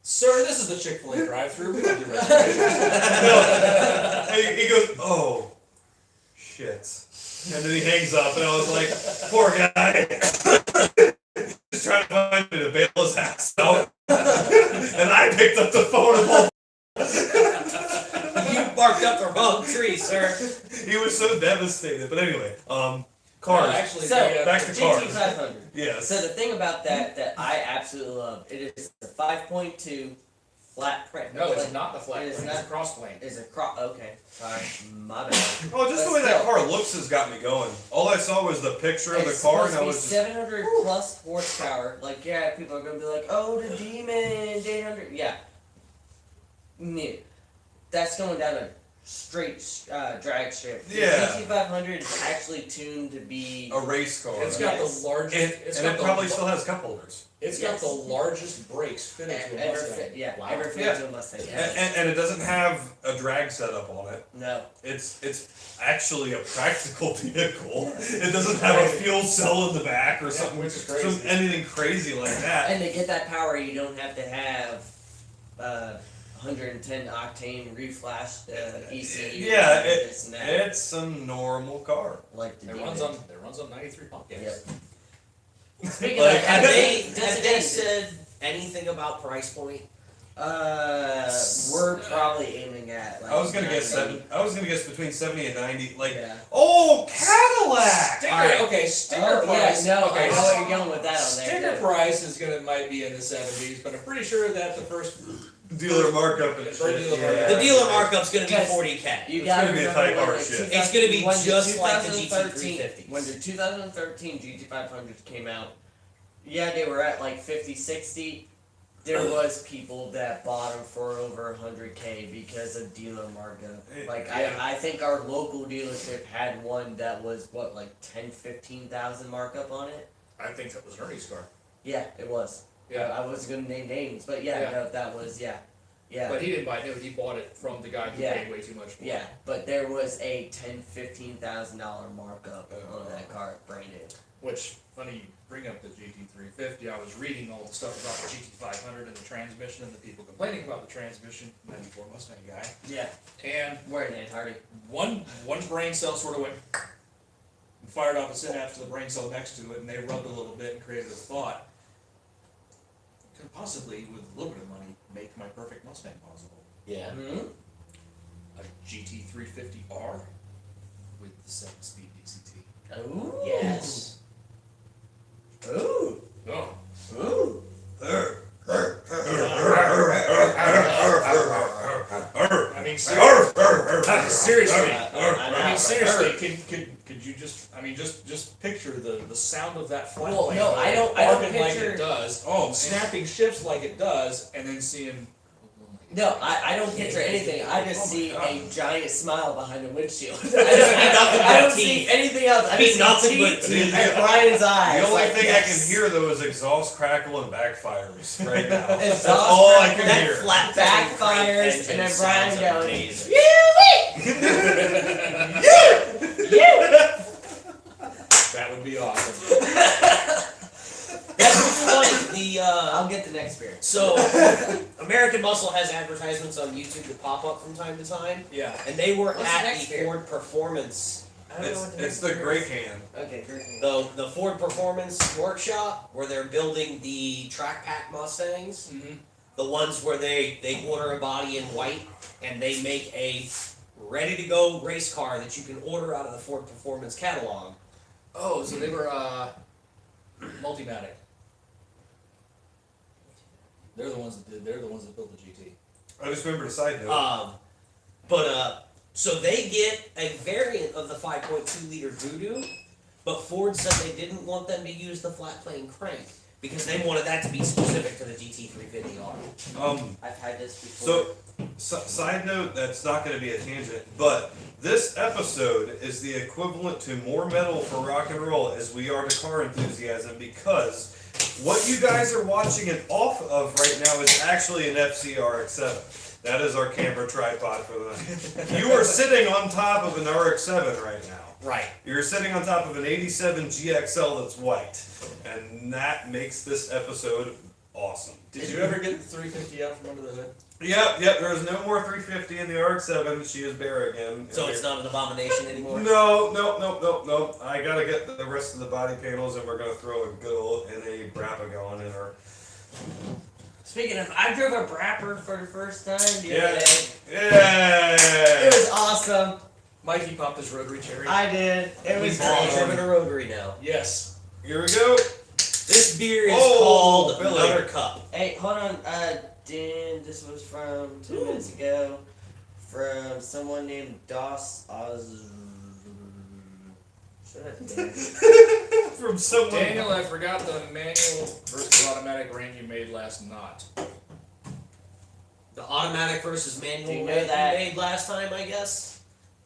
A: Sir, this is the Chick-fil-A drive-thru. We don't do reservations.
B: No. And he goes, oh, shit. And then he hangs up, and I was like, poor guy. Just trying to find me to bail his ass out. And I picked up the phone and all.
E: You barked up the wrong tree, sir.
B: He was so devastated. But anyway, cars.
A: No, actually,
C: So,
B: back to cars.
C: GT500.
B: Yes.
C: So the thing about that I absolutely love, it is the 5.2 flat print.
A: No, it's not the flat
C: It is
A: plane.
C: not.
A: It's a cross plane.
C: Is a okay, sorry, my bad.
B: Oh, just the way
C: But
B: that
C: still.
B: car looks has got me going. All I saw was the picture of the
C: It's
B: car,
C: supposed
B: and I
C: to be
B: was just...
C: 700 plus horsepower. Like, yeah, people are gonna be like, oh, the Demon 800. Yeah. No. That's going down a straight drag strip. The
B: Yeah.
C: GT500 is actually tuned to be.
B: A race car.
A: It's got
C: Yes.
A: the largest.
B: And it probably still has cup holders.
A: It's got
C: Yes.
A: the largest brakes fitted to a
C: ever
A: Mustang.
C: fit, yeah,
A: Wow.
C: ever fit
B: Yeah.
C: to a Mustang.
B: And it doesn't have a drag setup on it.
C: No.
B: It's actually a practical vehicle. It doesn't have a fuel cell in the back or
A: Yeah,
B: something,
A: which is crazy.
B: anything crazy like that.
C: And to get that power, you don't have to have 110 octane reflashed ECU.
B: Yeah,
C: and this and that,
B: It's a normal car.
C: like the
A: It
C: Demon.
A: runs on 93 pump gas.
C: Yep. Speaking
B: Like,
C: of,
E: Have they
C: designated-
E: said anything about price point?
C: we're probably aiming at. Like
B: I was gonna guess
C: 90.
B: I was gonna guess between 70 and 90. Like,
C: Yeah.
B: oh, Cadillac!
A: Sticker,
C: Alright.
A: okay, sticker
C: Oh,
A: price.
C: yeah, no,
A: okay,
C: I know what you're going with that on there.
A: sticker
C: yeah.
A: price is might be in the 70s, but I'm pretty sure that the first
B: Dealer markup and
A: Dealer
B: shit.
A: markup.
B: Yeah.
E: The dealer markup's gonna be
C: Guys,
E: 40K.
C: You
B: It's
C: gotta
B: gonna be a
C: remember
B: tight
C: when
B: car
C: the
B: shit.
C: 2000
E: It's gonna be
C: when the
E: just like the
C: 2013
E: GT350s.
C: When the 2013 GT500s came out, yeah, they were at like 50, 60. There was people that bought them for over 100K because of dealer markup. Like
A: Yeah.
C: I think our local dealership had one that was what, like 10, 15,000 markup on it.
A: I think that was Ernie's car.
C: Yeah, it was.
A: Yeah.
C: I wasn't gonna name names, but yeah,
A: Yeah.
C: no, that was yeah.
A: But he didn't buy it, he bought it from the guy who
C: Yeah.
A: paid way too much for
C: Yeah,
A: it.
C: but there was a $10,000-$15,000 markup on that car, brand new.
A: Which, funny you bring up the GT350, I was reading all the stuff about the GT500 and the transmission and the people complaining about the transmission, 94 Mustang guy.
C: Yeah,
A: And
C: we're in Ed Hardy.
A: one brain cell sort of went and fired off a synapse to the brain cell next to it, and they rubbed a little bit and created a thought. Could possibly, with a little bit of money, make my perfect Mustang possible.
E: Yeah.
C: Mm-hmm.
A: A GT350R with the 7-speed DCT.
C: Ooh.
E: Yes.
C: Ooh.
A: Oh.
C: Ooh.
A: I mean, seriously. I mean, seriously, could you just, I mean, just picture the sound of that flat
C: Well,
A: plane
C: no, I don't
A: barking like
C: picture-
A: it does,
B: Oh,
A: snapping shifts like it does, and then seeing.
C: No, I don't picture anything. I just see a giant smile behind the windshield.
E: nothing
C: I don't
E: but
C: see
E: teeth.
C: anything else. I
E: I mean,
C: just see
E: nothing but
C: teeth
E: teeth.
C: and Brian's eyes.
B: The only
C: like,
B: thing
C: yes.
B: I can hear though is exhaust crackle and backfires right now. That's
C: Exhaust
B: all I
C: crackle,
B: can
E: That
B: hear.
E: flat
C: Backfires, and then Brian going,
A: That would be awesome.
E: That's what's funny.
C: I'll get the next beer.
E: So American Muscle has advertisements on YouTube that pop up from time to time,
A: Yeah.
E: and they were
C: What's the
E: at
C: next
E: the
C: beer?
E: Ford Performance.
C: I don't know what
B: It's
C: next
B: the
C: beer
B: gray
C: is.
B: can.
C: Okay, great.
E: The Ford Performance Workshop, where they're building the track pack Mustangs,
A: Mm-hmm.
E: the ones where they order a body in white and they make a ready to go race car that you can order out of the Ford Performance catalog.
A: Oh, so they were Multimatic. They're the ones that did. They're the ones that built the GT.
B: I just remembered a side note.
E: So they get a variant of the 5.2 liter Voodoo, but Ford said they didn't want them to use the flat plane crank because they wanted that to be specific to the GT350R.
C: I've had this before.
B: Side note, that's not going to be a tangent, but this episode is the equivalent to more metal for rock and roll as we are to car enthusiasm, because what you guys are watching it off of right now is actually an FCRX7. That is our camera tripod for the night. You are sitting on top of an RX-7 right now.
E: Right.
B: You're sitting on top of an 87 GXL that's white, and that makes this episode awesome.
A: Did you ever get the 350 out from under the hood?
B: Yep, there's no more 350 in the RX-7. She is bare again.
E: So it's not an abomination anymore?
B: No. I gotta get the rest of the body panels, and we're gonna throw a good old NA Brapagon in her.
C: Speaking of, I drove a Brapper for the first time the
B: Yeah.
C: other day.
B: Yeah!
C: It was awesome.
A: Mikey popped his rotary cherry.
C: I did. It was
E: We've all
C: great.
E: driven a rotary now.
A: Yes.
B: Here we go.
E: This beer is
B: Oh,
E: called
B: Billy.
E: Another Cup.
C: Hey, hold on. Dan, this was from 2 minutes ago. From someone named Doss Oz. Shut up, Dan.
B: From someone.
A: Daniel, I forgot the manual versus automatic ring you made last knot.
E: The automatic versus manual
C: Do you know
E: rant
C: that-
E: you made last time, I guess?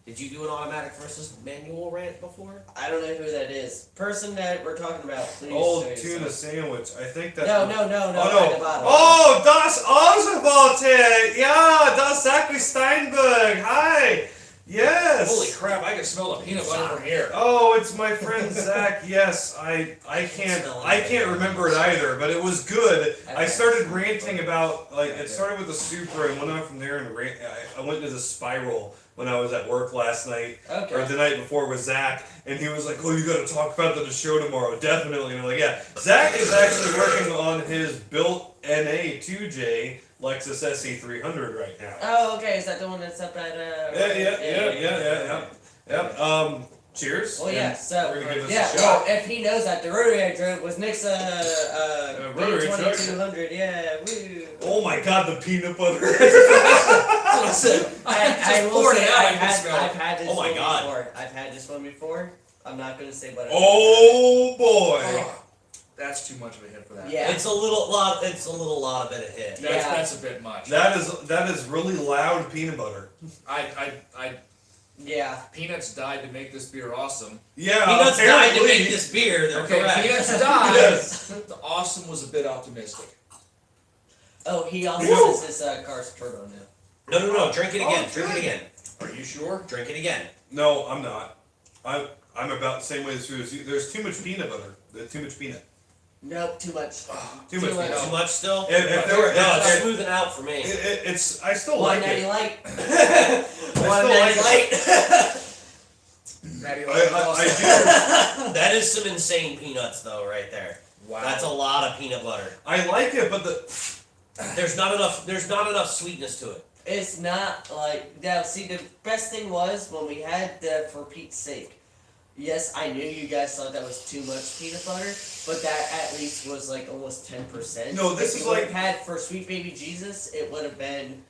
E: Did you do an automatic versus manual rant before?
C: I don't know who that is. Person that we're talking about, please.
B: Old
C: show
B: tuna
C: yourself.
B: sandwich. I think that's.
C: No,
B: Oh
C: at the bottom.
B: Oh, das Oswald! Yeah, das Zachary Steinberg. Hi. Yes.
A: Holy crap, I can smell the peanut butter from here.
B: Oh, it's my friend Zach. Yes, I can't remember it either, but it was good. I started ranting about it started with the Supra and went on from there and I went into the spiral when I was at work last night
C: Okay.
B: or the night before with Zach, and he was like, "Oh, you got to talk about the show tomorrow, definitely." And I'm like, "Yeah." Zach is actually working on his built NA 2J Lexus SE300 right now.
C: Oh, okay. Is that the one that's up at
B: Yeah. Cheers.
C: Well, yeah.
B: And
C: So
B: we're gonna give this
C: yeah.
B: a shot.
C: Well, if he knows that the rotary I drove was Nick's
B: rotary truck.
C: 2200. Yeah. Woo.
B: Oh my God, the peanut butter.
A: I said,
C: I will
A: poured
C: say
A: it out, I
C: I've
A: can
C: had,
A: smell it.
C: I've had this
E: Oh my
C: one
E: God.
C: before. I've had this one before. I'm not gonna say what.
B: Oh boy.
A: Oh, that's too much of a hit for that.
C: Yeah.
E: It's a little lot of bit of hit.
A: That's a bit much.
B: That is really loud peanut butter.
C: Yeah.
A: Peanuts died to make this beer awesome.
B: Yeah.
E: Peanuts died to
B: apparently.
E: make this beer. They're
A: Okay,
E: correct.
A: Peanuts died.
B: Yes.
A: The awesome was a bit optimistic.
C: Oh, he also
B: Woo!
C: says his car's turbo now.
E: No. Drink it again.
B: Oh,
E: Drink it
B: good.
E: again.
A: Are you sure?
E: Drink it again.
B: No, I'm not. I'm about the same way as you. There's too much peanut butter. There's too much peanut.
C: Nope, too much.
B: Too much peanut.
E: Too much still?
B: If there were-
E: No, it's
B: if-
E: smoothing out for me.
B: It's. I still like
C: 190
B: it.
C: light.
B: I still like
C: 190
B: it.
C: light.
A: Maddie,
B: I do.
E: That is some insane peanuts though, right there.
A: Wow.
E: That's a lot of peanut butter.
B: I like it, but
E: There's not enough sweetness to it.
C: It's not like now. See, the best thing was when we had the For Pete's Sake. Yes, I knew you guys thought that was too much peanut butter, but that at least was like almost 10%.
B: No, this
C: if
B: is
C: you
B: like-
C: would've had for Sweet Baby Jesus, it would have been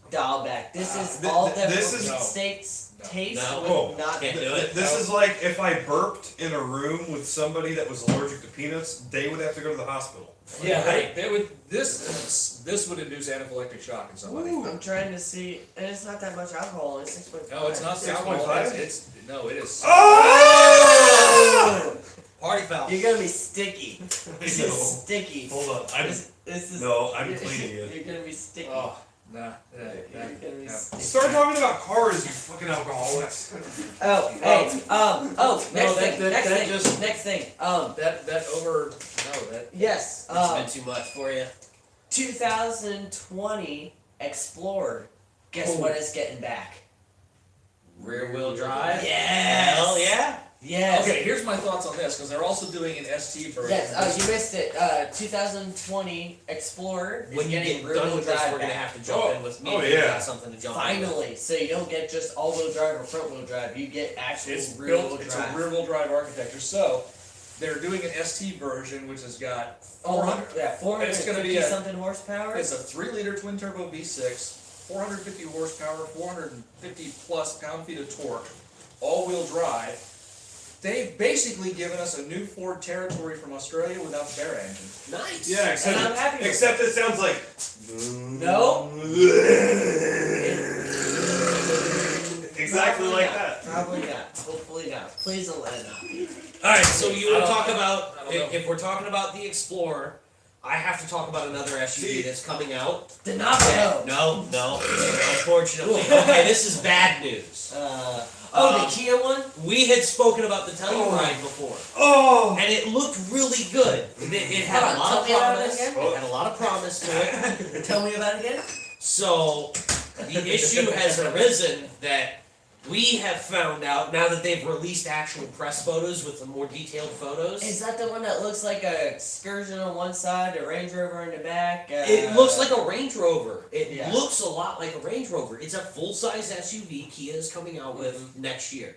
C: dialed back. This is
B: Th-
C: all
B: th-
C: that
B: this
C: For
B: is-
C: Pete's Sake's
A: No.
C: taste
E: No.
C: with
B: Oh,
C: not.
E: can't do it.
B: this is like if I burped in a room with somebody that was allergic to peanuts, they would have to go to the hospital.
A: Yeah, right. This would induce anaphylactic shock in somebody.
C: I'm trying to see, and it's not that much alcohol. It's 6.5.
A: No, it's not
B: 6.5.
A: 6.5. It is.
B: Oh!
E: Party foul.
C: You're gonna be sticky. This
B: No.
C: is sticky.
B: Hold on.
C: This is.
B: No, I'm
C: you're-
B: cleaning it.
C: You're gonna be sticky.
A: Oh, nah.
C: You're gonna be
A: yeah.
C: sticky.
B: Start talking about cars, you fucking alcoholics.
C: Oh, hey, next
A: No,
C: thing,
A: that
C: next thing,
A: just-
C: next thing, yes,
E: It's been too much for you.
C: 2020 Explorer, guess what it's getting back?
E: Rear wheel drive.
C: Yes!
E: Hell yeah.
C: Yes!
A: Okay, here's my thoughts on this, because they're also doing an ST version.
C: Yes, you missed it, 2020 Explorer is
E: When you
C: getting
E: get
C: rear
E: done
C: wheel
E: with this,
C: drive
E: we're gonna
C: back.
E: have to jump in with me.
B: Oh,
E: if you
B: yeah.
E: got something to jump in with.
C: Finally, so you don't get just all-wheel drive or front-wheel drive, you get actual
A: It's
C: rear-wheel
A: built, it's
C: drive.
A: a rear-wheel drive architecture. So, they're doing an ST version, which has got 400.
C: Yeah,
A: It's gonna be
C: 450
A: a-
C: something horsepower.
A: It's a 3-liter twin-turbo V6, 450 horsepower, 450 plus pound-feet of torque, all-wheel drive. They've basically given us a new Ford Territory from Australia without the Bear engine.
E: Nice.
B: Yeah,
C: And I'm happy with
B: except it sounds like.
C: No.
B: Exactly
C: Probably
B: like
C: not.
B: that.
C: Probably not. Hopefully not. Please don't let it out.
E: All right. So you
A: I
E: want to
A: don't-
E: talk about
A: I don't know.
E: if we're talking about the Explorer, I have to talk about another SUV
B: See.
E: that's coming out.
C: The Navajo.
E: No. Unfortunately. Okay, this is bad news.
C: The Kia one?
E: We had spoken about the Telluride before,
B: Oh!
E: and it looked really good. It had
C: Hold
E: a
C: on,
E: lot
C: tell
E: of
C: me about it
E: promise.
C: again.
E: It had a lot of promise to it.
C: Tell me about it again.
E: So the issue has arisen that we have found out now that they've released actual press photos with the more detailed photos.
C: Is that the one that looks like a Excursion on one side, a Range Rover in the back?
E: It looks like a Range Rover. It
C: Yeah.
E: looks a lot like a Range Rover. It's a full-size SUV Kia is coming out with next year.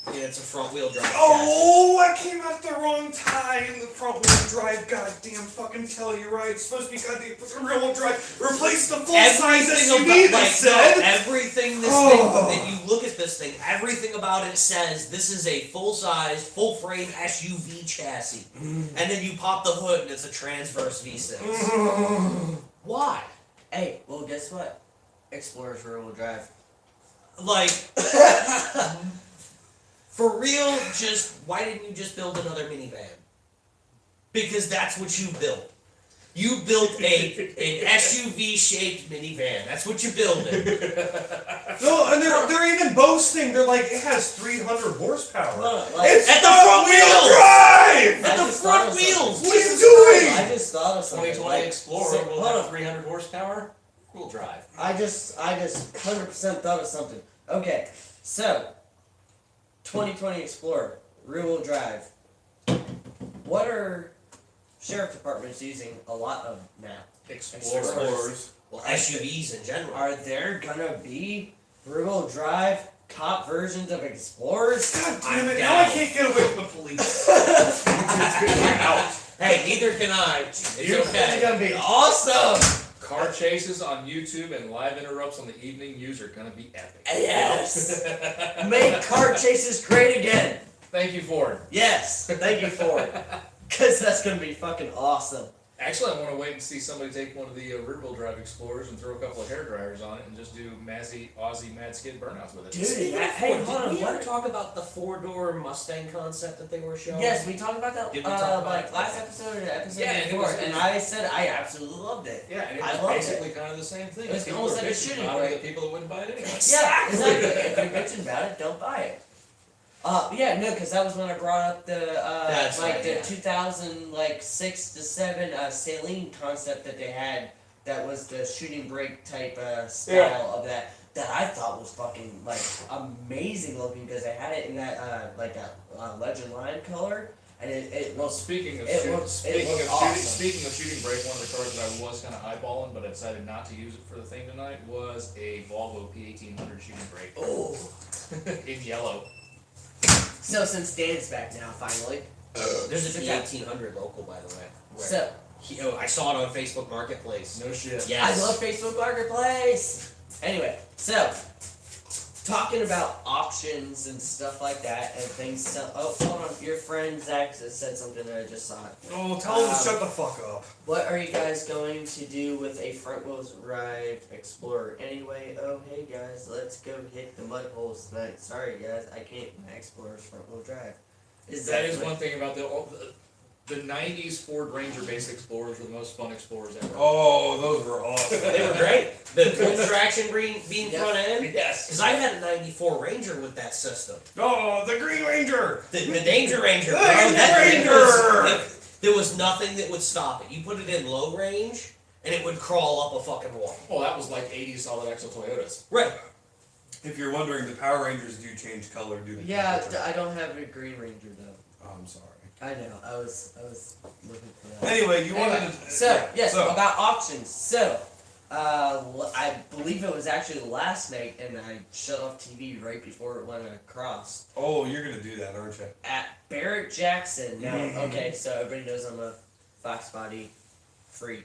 E: Yeah, it's a front-wheel drive.
B: Oh, I came out the wrong time. The front wheel drive, goddamn fucking Telluride. It's supposed to be goddamn rear wheel drive. Replace the full size SUV. They said.
E: Everything this thing that you look at this thing, everything about it says this is a full-size, full-frame SUV chassis, and then you pop the hood and it's a transverse V6. Why?
C: Hey, well, guess what? Explorer's rear-wheel drive.
E: Like, for real, just why didn't you just build another minivan? Because that's what you built. You built an SUV-shaped minivan. That's what you built.
B: No, and they're even boasting. They're like, it has 300 horsepower.
C: No, like,
B: It's
E: at the
B: front
E: front
B: wheel
E: wheels!
B: drive.
E: At the
C: just thought
E: front
C: of
E: wheels!
B: What are you doing?
C: I just thought of something.
A: 2020
C: like,
A: Explorer
C: so-
A: will
C: hold
A: have
C: on.
A: 300 horsepower, wheel drive.
C: I just 100% thought of something. Okay, so 2020 Explorer, rear-wheel drive. What are sheriff departments using a lot of now?
A: Explorers.
E: Well, SUVs in general.
C: Are there gonna be rear-wheel drive cop versions of Explorers?
B: God damn it!
E: I'm
B: Now I
E: down.
B: can't get away from the police.
E: Hey, neither can I. It's
C: It's
E: okay.
C: gonna be awesome.
A: Car chases on YouTube and live interrupts on the evening news are gonna be epic.
C: Yes. Make car chases great again.
A: Thank you, Ford.
C: Yes. Thank you for it. Cause that's gonna be fucking awesome.
A: Actually, I want to wait and see somebody take one of the rear-wheel drive Explorers and throw a couple of hair dryers on it and just do Aussie Mad Skid burnouts with it.
C: Dude,
E: Speaking
C: that-
E: of
C: hey,
E: Ford,
C: hold on,
E: did we ever
C: what-
E: talk about the four-door Mustang concept that they were showing?
C: Yes, we talked about that
E: Did we talk about
C: like
E: it?
C: last episode or the episode
A: Yeah, and it
C: before,
A: was-
C: and I said I absolutely loved it.
A: Yeah, and it
C: I
A: was
C: loved
A: basically kind of the same thing.
C: It was
A: People
C: almost
A: were
C: like a
A: bitching
C: shooting
A: about it,
C: break.
A: the people that wouldn't buy it anyway.
C: Yeah, exactly. If you're bitching about it, don't buy it. Yeah, no, because that was when I brought up the
E: That's
C: like
E: right,
C: the
E: yeah.
C: 2006 to 7 saline concept that they had. That was the shooting brake type style of that I thought was fucking like amazing looking because they had it in that like that legend line color and it
A: Well,
C: was
A: speaking of
C: It
A: shooting,
C: looks- it
A: speaking of
C: looks
A: shooting,
C: awesome.
A: speaking of shooting brake, one of the cars that I was kind of eyeballing, but I decided not to use it for the thing tonight was a Volvo P1800 shooting brake
C: oh.
A: in yellow.
C: So since Dan's back now, finally.
E: There's a
C: Yeah.
E: P1800 local, by the way.
C: So
E: I saw it on Facebook Marketplace.
A: No shit.
E: Yes.
C: I love Facebook Marketplace. Anyway, so talking about auctions and stuff like that and things. So, oh, hold on. Your friend Zach said something that I just saw.
B: Oh, tell them to shut the fuck up.
C: What are you guys going to do with a front-wheel drive Explorer? Anyway, oh hey guys, let's go hit the mud holes tonight. Sorry guys, I can't. My Explorer's front-wheel drive.
A: That is one thing about the 90s Ford Ranger base Explorers were the most fun Explorers ever.
B: Oh, those were awesome.
E: They were great. The twin traction beam
C: Yep.
E: front end.
A: Yes.
E: Because I had a '94 Ranger with that system.
B: Oh, the Green Ranger.
E: The Danger Ranger.
B: The
E: bro,
B: Danger
E: that thing
B: Ranger!
E: there was nothing that would stop it. You put it in low range, and it would crawl up a fucking wall.
A: Well, that was like 80s solid axle Toyotas.
E: Right.
B: If you're wondering, the Power Rangers do change color due to
C: Yeah,
B: temperature.
C: I don't have a Green Ranger though.
B: Oh, I'm sorry.
C: I know. I was looking for that.
B: Anyway, you
C: Anyway,
B: wanted to.
C: so yes,
B: So,
C: about auctions. So, I believe it was actually last night, and I shut off TV right before it went across
B: oh, you're gonna do that, aren't you?
C: at Barrett Jackson. Now, okay, so everybody knows I'm a Fox body freak,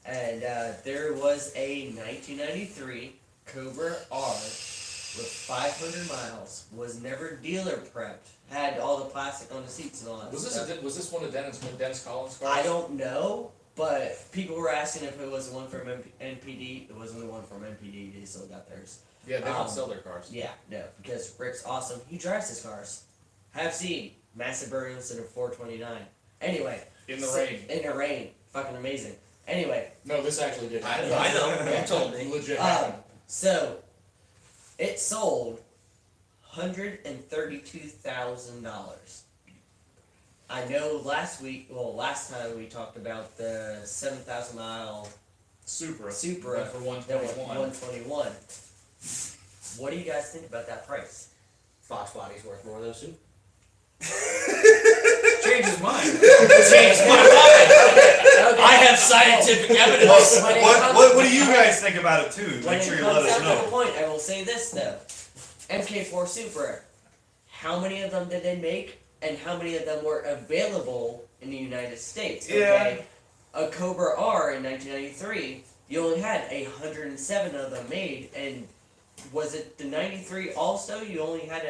C: and there was a 1993 Cobra R with 500 miles. Was never dealer prepped. Had all the plastic on the seats and all that
A: Was
C: stuff.
A: this one of Dennis Collins' cars?
C: I don't know, but people were asking if it was the one from NPD. It wasn't the one from NPD. They still got theirs.
A: Yeah, they don't sell their cars.
C: Yeah, no, because Rick's awesome. He drives his cars. Have seen massive burials in a 429. Anyway,
A: In the rain.
C: In the rain, fucking amazing. Anyway,
A: No, this actually did happen.
E: I know. You told me.
A: Legit happened.
C: so it sold $132,000. I know last time we talked about the 7,000 mile
A: Supra.
C: Supra
A: Went for
C: that was
A: 121.
C: 121. What do you guys think about that price?
E: Fox body's worth more than a suit.
A: Changed his mind.
E: Changed my mind.
C: Okay.
E: I have scientific evidence.
C: When it
B: What,
C: comes-
B: what do you guys think about it too?
C: When
B: Make
C: it
B: sure you
C: comes
B: let us
C: down to the
B: know.
C: point, I will say this though. MK4 Supra how many of them did they make, and how many of them were available in the United States.
B: Yeah.
C: Okay? A Cobra R in 1993, you only had 107 of them made, and was it the 93 also? You only had to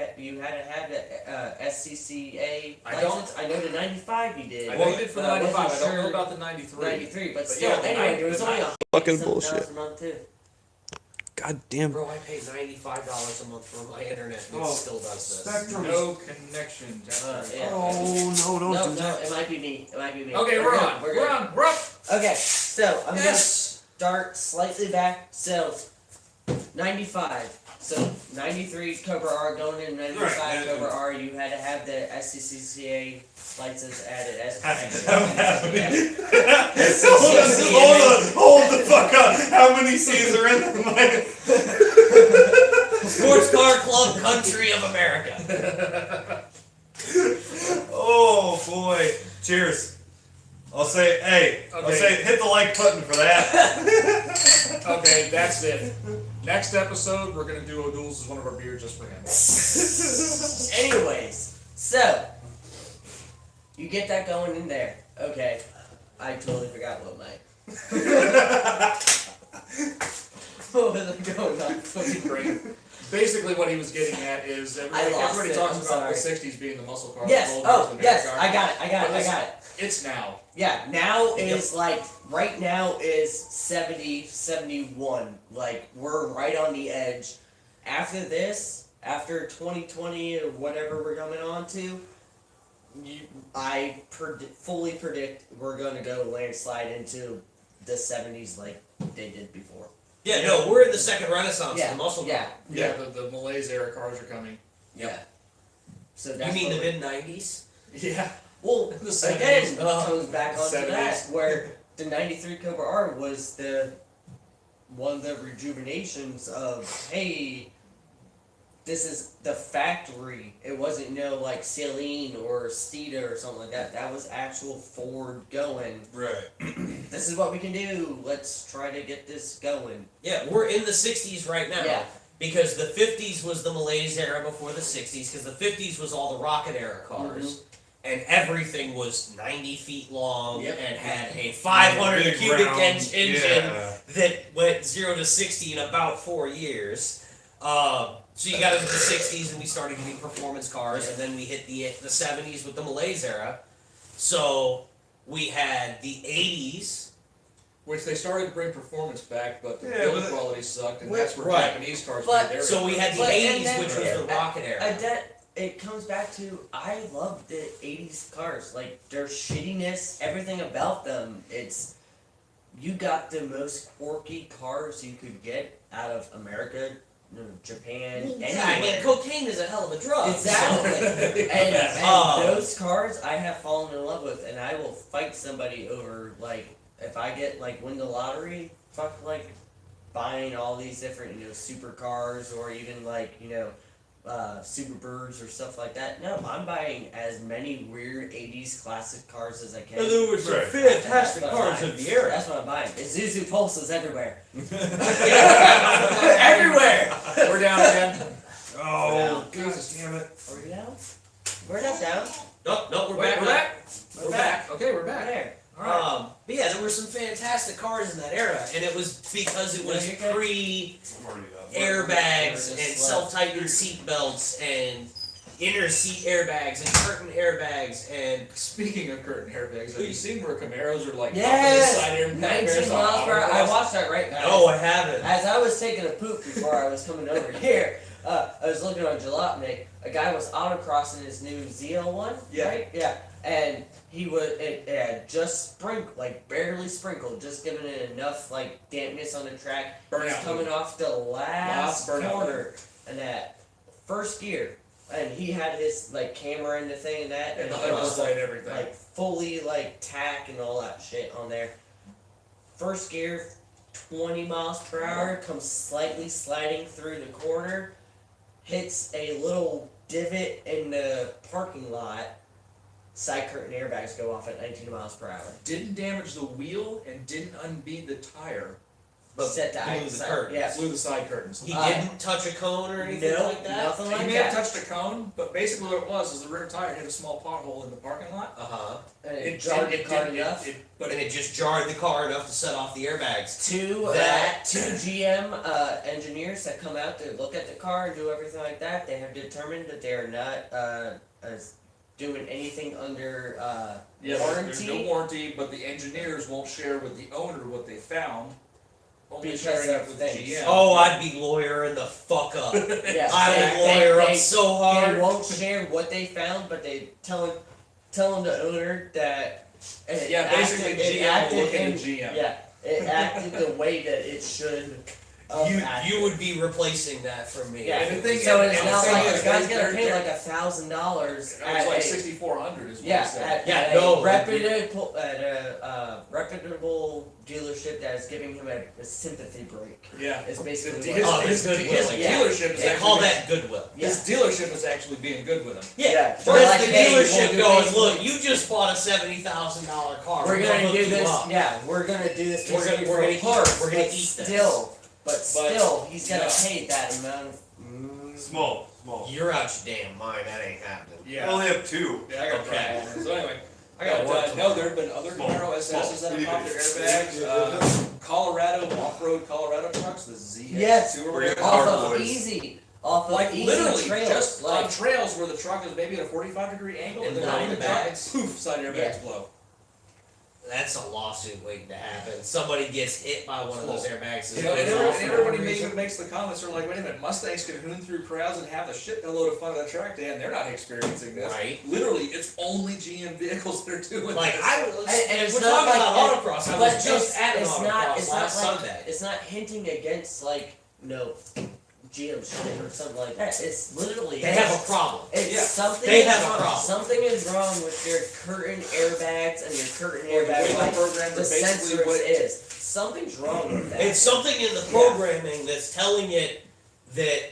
C: have the SCCA
A: I don't-
C: license. I know the 95 you did.
A: I know you did for the
C: I wasn't
A: 95. I don't know
C: sure
A: about the 93.
C: 93, but
A: But
C: still,
A: yeah, the
C: anyway,
A: 90
C: it was only
D: Fucking
C: 107,000
D: bullshit.
C: a month too.
D: God damn.
E: Bro, I pay $95 a month for my internet and it
B: Oh,
E: still does this.
B: Spectrum.
A: No connection.
C: Yeah.
B: Oh no! Don't
C: No,
B: do
C: no,
B: that.
C: it might be me. It might be me.
A: Okay, we're
C: good,
A: on.
C: We're
A: We're
C: good.
A: on. We're up.
C: Okay, so I'm gonna
A: Yes.
C: start slightly back. So 95. So 93 Cobra R going in 95
B: Right,
C: Cobra R. You had to have the SCCA license added as
B: Hold the fuck up! How many C's are in the mic?
E: Sports Car Club Country of America.
B: Oh boy! Cheers. I'll say, hey. I'll
A: Okay.
B: say, hit the like button for that.
A: Okay, that's it. Next episode, we're gonna do O'Doul's as one of our beers just for him.
C: Anyways, so you get that going in there. Okay, I totally forgot what my what was I going on?
A: Fucking great. Basically, what he was getting at is
C: I lost
A: everybody
C: it,
A: talks
C: I'm
A: about
C: sorry.
A: the '60s being the muscle car.
C: Yes.
A: the
C: Oh,
A: Golders,
C: yes.
A: the
C: I got it. I got it.
A: It's now.
C: Yeah, now is like, right now is 70, 71. Like, we're right on the edge. After this, after 2020 or whatever we're coming on to, I fully predict we're going to go landslide into the 70s like they did before.
E: Yeah, no, we're in the second renaissance of the muscle car.
C: Yeah,
A: Yeah, the Malaise era cars are coming.
C: yeah. So
E: You
C: that's
E: mean the
C: what
E: mid 90s?
A: Yeah.
C: Well,
A: The 70s.
C: again, comes back onto
A: 70s.
C: that, where the 93 Cobra R was one of the rejuvenations of, hey, this is the factory. It wasn't, like Celine or Steeda or something like that. That was actual Ford going,
B: Right.
C: this is what we can do. Let's try to get this going.
E: Yeah, we're in the 60s right now.
C: Yeah.
E: Because the 50s was the Malaise era before the 60s, because the 50s was all the rocket era cars. And everything was 90 feet long
C: Yep.
E: and had a 500
B: Big
E: cubic
B: round,
E: engine
B: yeah.
E: that went 0 to 60 in about 4 years. So you got into the 60s and we started getting performance cars, and then we hit the 70s with the Malaise era. So we had the 80s.
A: Which they started to bring performance back, but the
B: Yeah,
A: build
B: but-
A: quality sucked, and
C: Right.
A: that's where
E: Right.
A: Japanese cars
C: But-
A: made their
E: So we had the
C: But-
E: 80s,
C: and then-
E: which was the rocket era.
C: That it comes back to, I love the 80s cars. Like, their shittiness, everything about them. It's, you got the most quirky cars you could get out of America, Japan,
E: Yeah, I
C: anywhere.
E: mean, cocaine is a hell of a drug.
C: Exactly. and
E: Um,
C: those cars I have fallen in love with, and I will fight somebody over, like, if I get, like, win the lottery, fuck, like, buying all these different, supercars, or even, like, Superbirds or stuff like that. No, I'm buying as many weird 80s classic cars as I can.
E: And there were some
B: Right.
E: fantastic
C: That's what I'm
E: cars
C: buying.
E: of the era.
C: That's what I'm buying. Isuzu Pulses everywhere.
E: Everywhere!
A: We're down again.
B: Oh, God damn it.
C: Are we down? We're not down.
E: No, we're
A: Wait,
E: back.
A: we're back?
C: We're back.
A: Okay, we're
C: We're
A: back.
C: there.
A: Alright.
E: But yeah, there were some fantastic cars in that era, and it was because it was
C: Yeah, you're good.
E: pre
B: I'm already up.
E: airbags
C: We're just
E: and
C: left.
E: self-tightening seat belts and inner seat airbags and curtain airbags and
A: Speaking of curtain airbags, have you seen where Camaros are like
C: Yes!
A: up in the side
C: 19 miles per hour. I watched that right now.
E: no, I haven't.
C: As I was taking a poop before I was coming over here, I was looking on Jalopnik. A guy was autocrossing his new ZL1.
A: Yeah.
C: Right? Yeah. And it had just sprinkled, like barely sprinkled, just giving it enough like dampness on the track. He's
A: Burnout
C: coming off the last
A: burnout
C: corner and that first gear. And he had his like camera and the thing and that,
A: And the
C: it was
A: underside and everything.
C: like fully like tack and all that shit on there. First gear, 20 miles per hour, comes slightly sliding through the corner, hits a little divot in the parking lot. Side curtain airbags go off at 19 miles per hour.
A: Didn't damage the wheel and didn't unbeat the tire.
E: But
C: set the
E: blew the
C: outside.
E: curtains.
C: Yeah.
A: Blew the side curtains.
E: He
C: Uh,
E: didn't touch a cone or anything
C: No,
E: like that?
C: nothing
A: He
C: like
A: may have
C: that.
A: touched a cone, but basically what it was is the rear tire hit a small pothole in the parking lot.
E: Uh-huh.
C: And it jarred the car enough.
A: But
E: And it just jarred the car enough to set off the airbags.
C: Two GM engineers that come out to look at the car and do everything like that, they have determined that they are not doing anything under
A: There's
C: warranty.
A: no warranty, but the engineers won't share with the owner what they found. Only
C: Because
A: sharing it
C: of
A: with
C: things.
A: GM.
E: Oh, I'd be lawyering the fuck up.
C: Yeah,
E: I would lawyer up so
C: They
E: hard.
C: won't share what they found, but they telling the owner that it
A: Yeah, basically
C: acted, it
A: GM will
C: acted
A: look into
C: in-
A: GM.
C: Yeah, it acted the way that it should.
E: You would be replacing that from me.
C: Yeah,
A: And the thing-
C: so
A: and
C: it's
A: the
C: not
A: thing
C: like
A: is,
C: the guy's
A: they're-
C: gonna pay
A: they're-
C: like $1,000
A: It was
C: at
A: like
C: a
A: 6,400 is what
C: yeah
A: he said.
C: at
E: no,
C: a reputable dealership that is giving him a sympathy break.
A: Yeah.
C: It's basically
A: His,
C: what
E: Oh,
A: his,
E: it's
A: his,
E: Goodwill.
C: Yeah.
A: dealership is
E: They
A: actually
E: call that Goodwill.
C: Yeah.
A: his dealership is actually being good with him.
C: Yeah,
E: Where's
C: they're like,
E: the
C: hey, we'll
E: dealership
C: do
E: going,
C: this-
E: look, you just bought a $70,000 car.
C: We're gonna
E: hook
C: do
E: you
C: this.
E: up."
C: Yeah, we're gonna do this.
E: We're gonna-
C: basically
E: we're
C: for
E: gonna
C: a
E: eat-
C: part,
E: we're gonna
C: but
E: eat this.
C: still, he's gonna
A: no.
C: pay that amount of.
B: Small.
E: You're out your damn mind. That ain't happening.
B: I only have two.
A: Yeah, I got
E: Okay.
A: okay. So anyway,
E: I got
A: but,
E: work
A: no,
E: tomorrow.
A: there have been other
B: Small.
A: Camaro SSs that have popped their airbags. Colorado, off-road Colorado trucks, the ZX2
C: Yes,
A: or
B: We're
A: whatever.
B: getting
C: Off
B: hard
C: of
B: boys.
C: easy, off of
A: Like
C: easy
A: literally,
C: trails,
A: just
C: like
A: on trails where the truck is maybe at a 45-degree angle,
E: And
A: and then
E: nine
A: the truck, and
E: bags.
A: poof, side airbags
C: Yeah.
A: blow.
E: That's a lawsuit waiting to happen. Somebody gets hit by one of those airbags.
A: You know, and,
E: goes off for no
A: everybody
E: reason.
A: makes the comments are like, wait a minute, Mustangs can hoon through crowds and have a shit load of fun at the track day, and they're not experiencing this.
E: Right.
A: Literally, it's only GM vehicles that are doing
E: Like
A: this.
E: I was,
C: And it's
E: we're
C: not
E: talking
C: like
E: about autocross. I
C: but
E: was just at an autocross
C: it's
E: last
C: not like,
E: Sunday.
C: It's not hinting against like GM shit or something like that. It's literally
E: They have a problem.
C: It's
A: Yeah.
C: something.
E: They
C: is
E: have a
C: wrong.
E: problem.
C: Something is wrong with your curtain airbags and your curtain
A: Or the way
C: airbag.
A: the
C: Like,
A: programs
C: the
A: are basically
C: sensor
A: what
C: is. Something's wrong with that.
E: It's something in the programming that's telling it that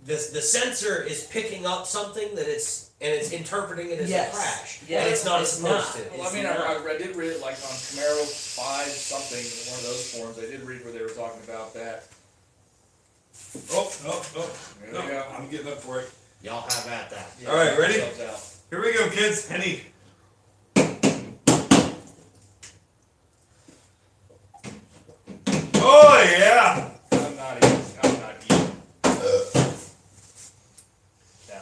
E: the sensor is picking up something that it's interpreting it as
C: Yes.
E: a crash,
C: Yeah.
E: and it's not
C: It's
E: supposed
C: not.
E: to.
A: Well, I mean, I did read it like on Camaro 5 something, one of those forums, I did read where they were talking about that.
B: Oh.
A: There
B: No,
A: we go.
B: I'm getting up for it.
E: Y'all have at that.
A: Yeah,
B: All right, ready?
A: themselves out.
B: Here we go, kids. Henny. Oh yeah.
A: I'm not eating. Yeah,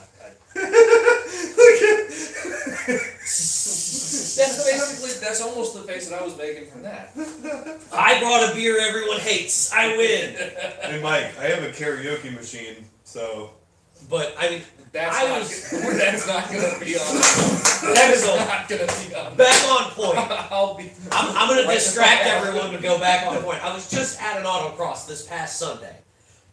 A: that's almost the face that I was making from that.
E: I brought a beer everyone hates. I win.
B: Hey Mike, I have a karaoke machine, so
E: But I mean,
A: That's
E: I
A: not,
E: was-
A: that's not gonna be on.
E: that is
A: Not gonna be on.
E: back on point.
A: I'll be.
E: I'm gonna distract everyone to go back on point. I was just at an autocross this past Sunday,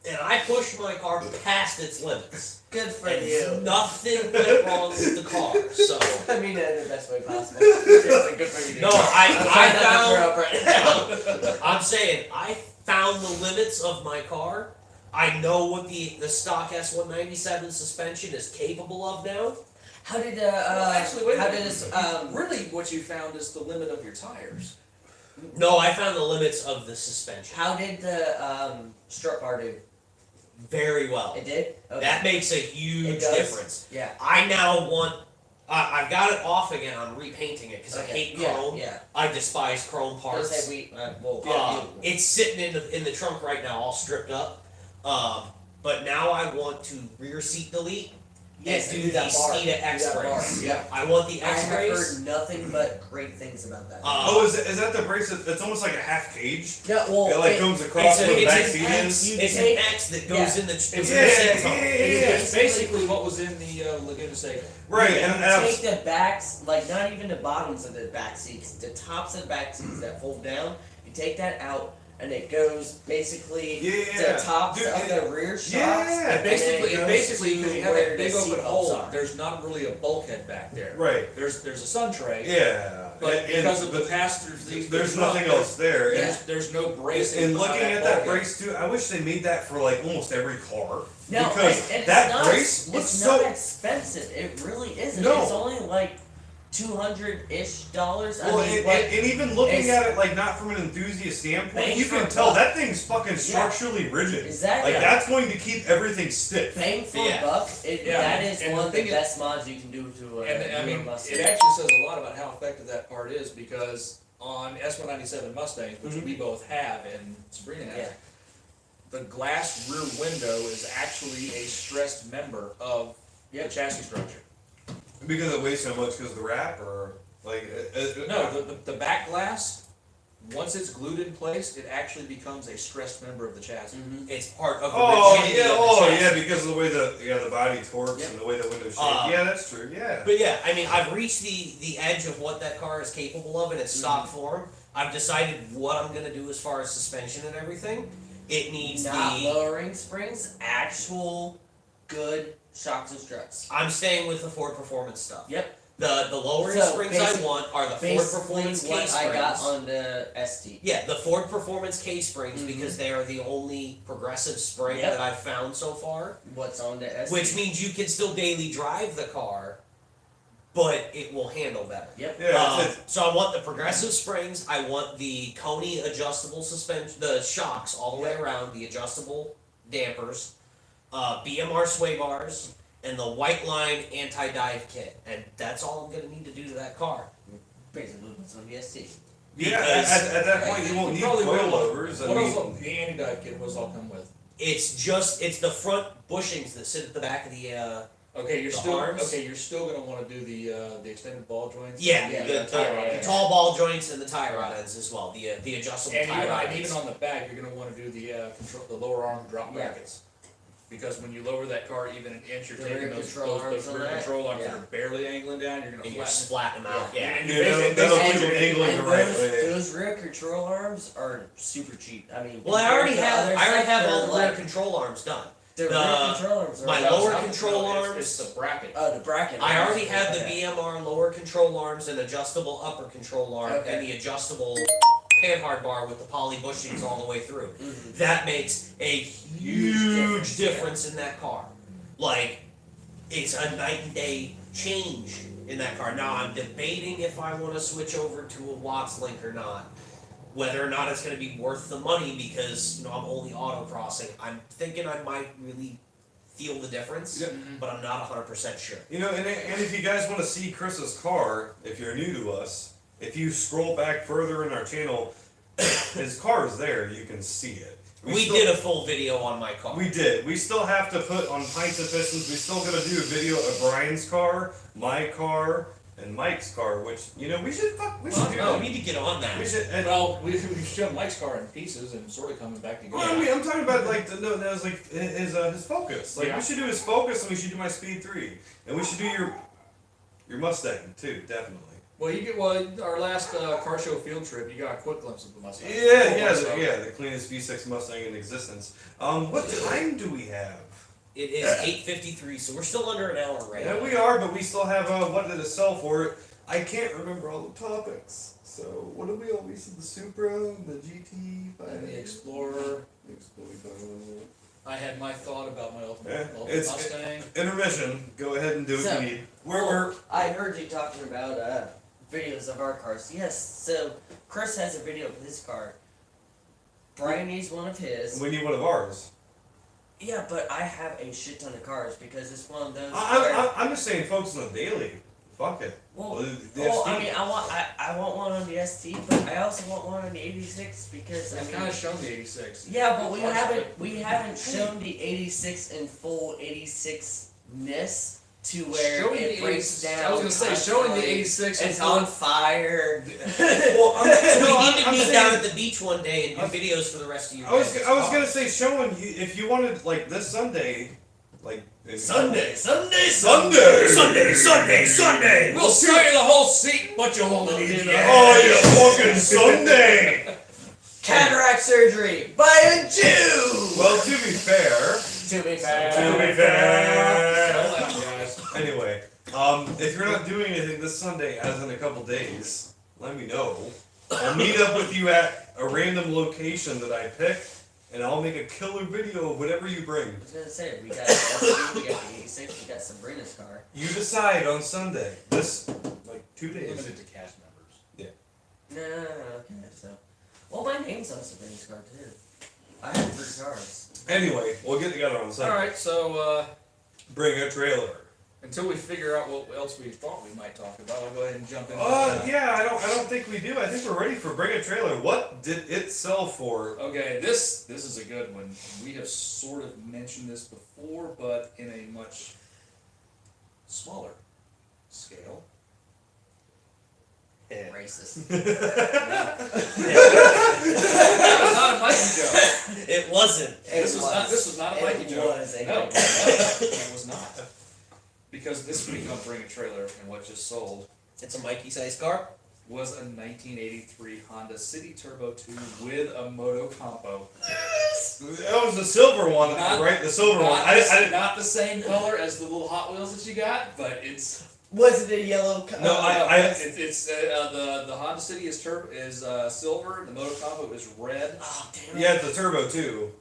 E: and I pushed my car past its limits.
C: Good for
E: And
C: you.
E: nothing went wrong with the car. So
C: I mean that in the best way possible. Seriously, good for you.
E: no,
C: I'm trying not to
E: I
C: throw up right now.
E: found. I'm saying I found the limits of my car. I know what the stock S197 suspension is capable of now.
C: How did
A: actually, wait a
C: how
A: minute.
C: did this
A: Really, what you found is the limit of your tires.
E: No, I found the limits of the suspension
C: how did the strut bar do?
E: very well.
C: It did? Okay.
E: That makes a
C: It
E: huge
C: does?
E: difference.
C: Yeah.
E: I now want. I've got it off again. I'm repainting it because I hate chrome.
C: Yeah.
E: I despise chrome
C: Those
E: parts.
C: say we well
E: It's sitting in the trunk right now, all stripped up. But now I want to rear seat delete
C: yes,
E: and
C: do
E: do
C: that
E: the
C: bar.
E: SPIDA
C: Do that
E: X
C: bar.
E: brace.
C: Yeah.
E: I want the
C: I
E: X
C: have
E: brace.
C: heard nothing but great things about that.
B: oh, is that the brace? That's almost like a half cage.
C: yeah, well,
B: It like comes across
E: it's a-
B: the
E: it's
B: back
E: an
B: seat
C: X.
B: ends.
C: You
E: It's
C: take-
E: an X that goes
C: yeah.
E: in the
A: It's
E: in the
B: yeah,
E: seat
B: yeah,
E: tone.
A: It's basically what was in the Laguna Seca.
B: Right,
C: you
B: and I
C: take the backs, like not even the bottoms of the back seats, the tops of the back seats that fold down. You take that out, and it goes basically
B: Yeah.
C: the tops
B: Dude,
C: of
B: it-
C: the rear shocks.
B: Yeah.
A: And basically,
C: and
A: because
C: goes
A: you have
C: to
A: that big
C: where the
A: open
C: seatbelts
A: hole,
C: are.
A: there's not really a bulkhead back there.
B: Right.
A: There's a sun tray,
B: Yeah.
A: but
B: And-
A: because of the
B: but
A: pass-through things,
B: there's nothing else there.
C: Yeah.
A: There's no bracing.
B: And
A: on
B: looking at that
A: bulkhead.
B: brace too, I wish they made that for like almost every car.
C: No,
B: because
C: it's
B: that
C: not,
B: brace looks
C: it's
B: so.
C: not expensive. It really isn't.
B: No.
C: It's only like $200-ish.
B: Well,
C: I mean,
B: and even looking
C: it's-
B: at it like not from an enthusiast standpoint,
C: Bang
B: you
C: for
B: can
C: a
B: tell
C: buck.
B: that thing's fucking structurally rigid.
C: Exactly.
B: Like that's going to keep everything stiff.
C: bang for
E: Yeah.
C: a buck.
A: Yeah,
C: That is
A: and
C: one
A: the
C: of the
A: thing is-
C: best mods you can do to a
A: And I
C: newer
A: mean,
C: Mustang.
A: it actually says a lot about how effective that part is, because on S197 Mustangs, which we both have and Sabrina has,
C: Yeah.
A: the glass rear window is actually a stressed member of the chassis structure.
B: Because it weighs so much because of the wrap, or like
A: No, the back glass, once it's glued in place, it actually becomes a stressed member of the chassis.
E: It's part of the
B: Oh
E: rigidity
B: yeah,
E: of the
B: oh
E: chassis.
B: yeah, because of the way the body torques
C: Yep.
B: and the way the window's shaped.
E: Uh,
B: Yeah, that's true. Yeah.
E: But yeah, I mean, I've reached the edge of what that car is capable of in its stock form. I've decided what I'm gonna do as far as suspension and everything. It needs
C: Not
E: the.
C: lowering springs, actual good shocks and struts.
E: I'm staying with the Ford Performance stuff.
C: Yep.
E: The lowering
C: So,
E: springs I want are the Ford
C: Basically,
E: Performance
C: what
E: K springs.
C: I got on the ST.
E: Yeah, the Ford Performance K springs
C: Mhm.
E: because they are the only progressive spring
C: Yep.
E: that I've found so far.
C: What's on the ST?
E: Which means you can still daily drive the car, but it will handle better.
C: Yep.
B: Yeah. It's,
E: So I want the progressive springs. I want the Coney adjustable suspension, the shocks all the way around, the adjustable dampers, BMR sway bars, and the white line anti-dive kit. And that's all I'm gonna need to do to that car.
C: Basically, what's on the ST.
B: yeah.
E: Because
B: At that point, you won't need
A: Probably
B: coilovers. I
A: What
B: mean,
A: else, the anti-dive kit, what does all come with?
E: it's the front bushings that sit at the back of the
A: Okay, you're
E: The
A: still,
E: arms?
A: okay, you're still gonna wanna do the extended ball joints?
E: yeah,
C: Yeah,
E: the,
C: yeah,
E: the,
C: yeah, yeah.
E: the tall ball joints and the tie rod ends as well. The adjustable
A: And
E: tie rod
A: even
E: ends.
A: on the back, you're gonna wanna do the the lower arm drop
C: Yeah.
A: brackets. Because when you lower that car even an inch, you're
C: The
A: taking
C: rear
A: those
C: control arms
A: those
C: on
A: rear
C: that?
A: control arms that
C: Yeah.
A: are barely angling down, you're gonna
E: and you're
A: flatten.
E: splatting them out. Yeah.
A: And
B: Yeah,
A: you
B: that'll
A: basically-
B: put your angling
C: And
B: the right
C: those,
B: way.
C: those rear control arms are super cheap. I mean,
E: Well, I
C: compared
E: already
C: to
E: have
C: other
E: I already
C: stuff,
E: have
C: they're
E: all the rear
C: like-
E: control arms done.
C: The
E: the-
C: rear control arms are
E: my
C: like-
A: No,
E: lower
A: it's not-
E: control
A: no,
E: arms-
A: It's the bracket.
C: Oh, the bracket.
E: I
C: arms.
E: already have the
C: Okay.
E: BMR lower control arms and adjustable upper control arm
C: Okay.
E: and the adjustable panhard bar with the poly bushings all the way through.
C: Mhm.
E: That makes a huge difference in that car. Like, it's a night and day change in that car. Now I'm debating if I want to switch over to a Watts Link or not. Whether or not it's going to be worth the money because I'm only autocrossing. I'm thinking I might really feel the difference,
B: Yeah.
E: but I'm not 100% sure.
B: And if you guys want to see Chris's car, if you're new to us, if you scroll back further in our channel, his car is there. You can see it.
E: We
B: still-
E: did a full video on my car.
B: We did. We still have to put on Pints and Pistons. We still got to do a video of Brian's car, my car, and Mike's car. Which we should we should do
E: No,
B: that.
E: we need to get on that.
B: We should. And,
A: Well, we've shown Mike's car in pieces and sort of coming back together.
B: well, I mean, I'm talking about like that was like his Focus. Like
A: Yeah.
B: we should do his Focus, and we should do my Speed 3, and we should do your Mustang too, definitely.
A: Our last car show field trip, you got a quick glimpse of the Mustang.
B: The cleanest V6 Mustang in existence. What time do we have?
E: It is 8:53, so we're still under an hour right
B: Yeah,
E: now.
B: we are, but we still have what did it sell for it? I can't remember all the topics. So what did we always see? The Supra, the GT,
A: And the Explorer.
B: Explorer.
A: I had my thought about my ultimate,
B: Yeah,
A: ultimate
B: it's-
A: Mustang.
B: Intermission. Go ahead and do what
C: So,
B: you need. We're
C: I heard you talking about videos of our cars. Yes, so Chris has a video of his car. Brian needs one of his.
B: we need one of ours.
C: Yeah, but I have a shit ton of cars because it's one of those. where-
B: I'm just saying, folks on the daily. Fuck it.
C: well,
B: The
C: well,
B: ST.
C: I mean, I want one on the ST, but I also want one on the 86 because I
A: I've
C: mean.
A: kind of shown the 86.
C: Yeah, but we
A: Parts of it.
C: haven't shown the 86 in full 86-ness to where
A: Showing
C: it
A: the
C: breaks
A: 86
C: down.
A: I was gonna say, showing the
C: constantly.
A: 86 in
C: It's
A: full-
C: on fire.
B: Well, I'm,
E: We need to
B: I'm
E: meet
B: saying-
E: down at the beach one day and do videos for the rest of your
B: I was
E: guys'
B: I was
E: cars.
B: gonna say showing you if you wanted like this Sunday, like
C: Sunday.
B: Sunday.
A: We'll show you the whole seat, but you'll only need to.
B: Oh, you fucking Sunday!
C: Cataract surgery by a Jew.
B: Well, to be fair,
C: To be fair.
A: Tell them, guys.
B: anyway, if you're not doing anything this Sunday, as in a couple days, let me know. I'll meet up with you at a random location that I pick, and I'll make a killer video of whatever you bring.
C: I was gonna say, we got SUV, we got the 86, we got Sabrina's car.
B: You decide on Sunday. This, like, 2 days.
A: Limited to cast members.
C: No, okay, so. Well, my name's on Sabrina's car too. I have 3 cars.
B: Anyway, we'll get together on Sunday.
A: Alright, so,
B: Bring a trailer.
A: until we figure out what else we thought we might talk about, I'll go ahead and jump in.
B: Yeah, I don't think we do. I think we're ready for Bring a Trailer. What did it sell for?
A: Okay, this is a good one. We have sort of mentioned this before, but in a much smaller scale.
C: Racist.
A: That was not a Mikey joke.
E: It wasn't.
A: This was not a Mikey
C: It
A: joke.
C: was a
A: No,
C: Mikey
A: it was not. Because this week on Bring a Trailer and what just sold
E: It's a Mikey sized car.
A: was a 1983 Honda City Turbo 2 with a Moto Compo.
B: That was the silver one,
A: Not-
B: right? The silver one.
A: Not,
B: I
A: the,
B: didn't.
A: not the same color as the little Hot Wheels that you got, but it's
C: Was it a yellow car?
B: No,
A: it's the Honda City is silver. The Moto Compo is red.
C: Oh, damn it.
B: Yeah, it's the turbo too.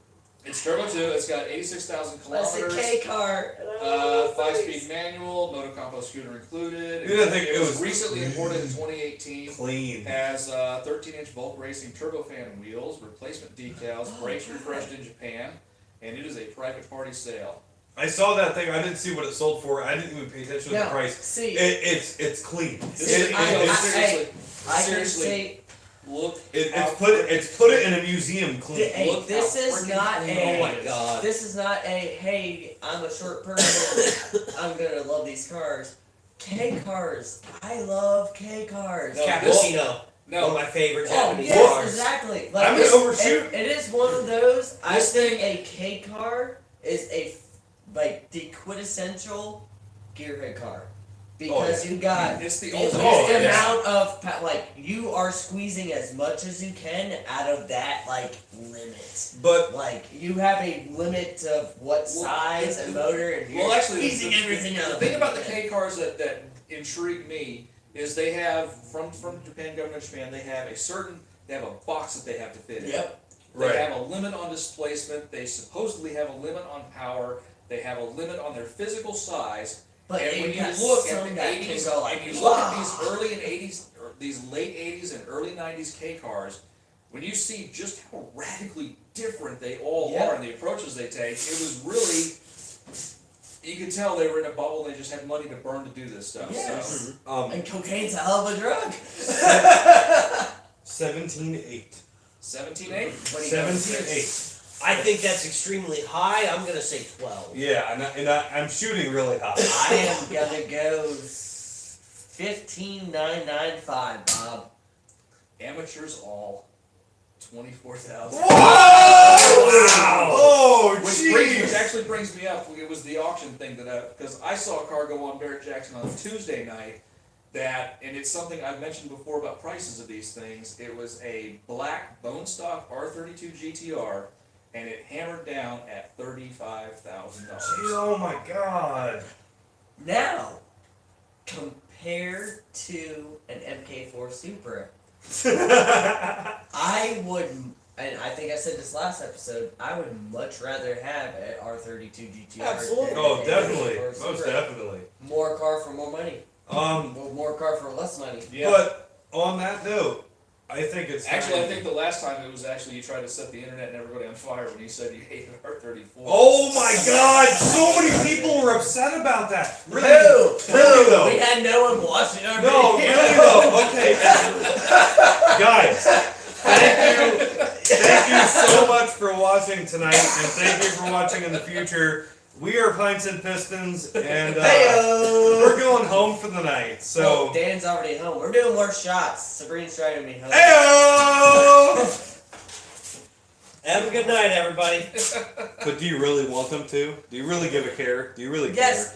A: It's Turbo 2. It's got 86,000
C: That's a
A: kilometers.
C: K car.
A: 5-speed manual, Moto Compo scooter included.
B: You didn't think it was
A: recently imported in 2018.
B: Clean.
A: Has 13-inch Volk Racing turbofan wheels, replacement decals, brakes refreshed in Japan, and it is a private party sale.
B: I saw that thing. I didn't see what it sold for. I didn't even pay attention to the
C: No,
B: price.
C: see,
B: It's clean.
A: This
B: It-
C: I can
A: seriously,
C: say,
A: look.
B: it's
A: how
B: put it in a museum clean.
C: hey,
A: Look
C: this
A: how
C: is
A: freaking
C: not
A: clean
C: a.
A: it
E: Oh my
A: is.
E: god.
C: This is not a. Hey, I'm a short person. I'm gonna love these cars. K cars. I love K cars.
A: No,
E: Cappuccino. One of
A: No,
E: my favorite
C: Oh
E: Japanese
C: yes,
E: cars.
C: exactly.
B: I'm
C: Like
B: gonna
C: this,
B: overshoot.
C: it is one of those. I
A: This
C: think a K car is like the quintessential gearhead car because you got
A: it's the
C: the
A: ultimate.
B: Oh,
C: least
B: yeah.
C: amount of like you are squeezing as much as you can out of that like limit.
B: But
C: Like you have a limit of what size and motor, and you're
A: Well, actually,
C: squeezing everything out.
A: the
C: of
A: thing
C: it.
A: about the K cars that intrigue me is they have from Japan, government of Japan, they have a box that they have to fit in.
C: Yep.
A: They
B: Right.
A: have a limit on displacement. They supposedly have a limit on power. They have a limit on their physical size.
C: But
A: And
C: you
A: when you
C: got
A: look
C: some
A: at the
C: that can
A: 80s,
C: go like,
A: and you look at
C: "Wow."
A: these early and 80s, or these late 80s and early 90s K cars, when you see just how radically different they all
C: Yeah.
A: are and the approaches they take, it was really, you could tell they were in a bubble and they just had money to burn to do this stuff.
C: Yes.
A: So,
C: And cocaine's a hell of a drug.
B: 17.8.
A: 17.8?
C: What do you got?
B: 17.8.
E: I think that's extremely high. I'm gonna say 12.
B: Yeah, I'm shooting really high.
C: I am gonna go 15,995, Bob.
A: Amateurs all, 24,000.
B: Whoa! Oh,
A: Which actually brings me up. It was the auction thing because I saw a car go on Barrett Jackson on Tuesday night. And it's something I've mentioned before about prices of these things. It was a black bone stock R32 GTR, and it hammered down at $35,000.
B: Oh my god.
C: Now, compared to an MK4 Supra, I would, and I think I said this last episode, I would much rather have an R32 GTR.
E: Absolutely.
C: than
B: Oh,
C: an
B: definitely.
C: MK4
B: Most
C: Supra.
B: definitely.
C: More car for more money. Or more car for less money.
A: Yeah.
B: But on that note, I think it's
A: Actually,
B: time-
A: I think the last time it was actually you tried to set the internet and everybody on fire when you said you hated R34.
B: Oh my god! So many people were upset about that. Really?
C: Who?
B: Really though?
C: We had no one watching our
B: No,
C: video.
B: really though. Okay, guys. Thank you so much for watching tonight, and thank you for watching in the future. We are Pints and Pistons, and
C: Heyo!
B: we're going home for the night. So,
C: Oh, Dan's already home. We're doing more shots. Sabrina's driving me home.
B: heyo!
E: Have a good night, everybody.
B: But do you really want them to? Do you really give a care? Do you really
C: Yes,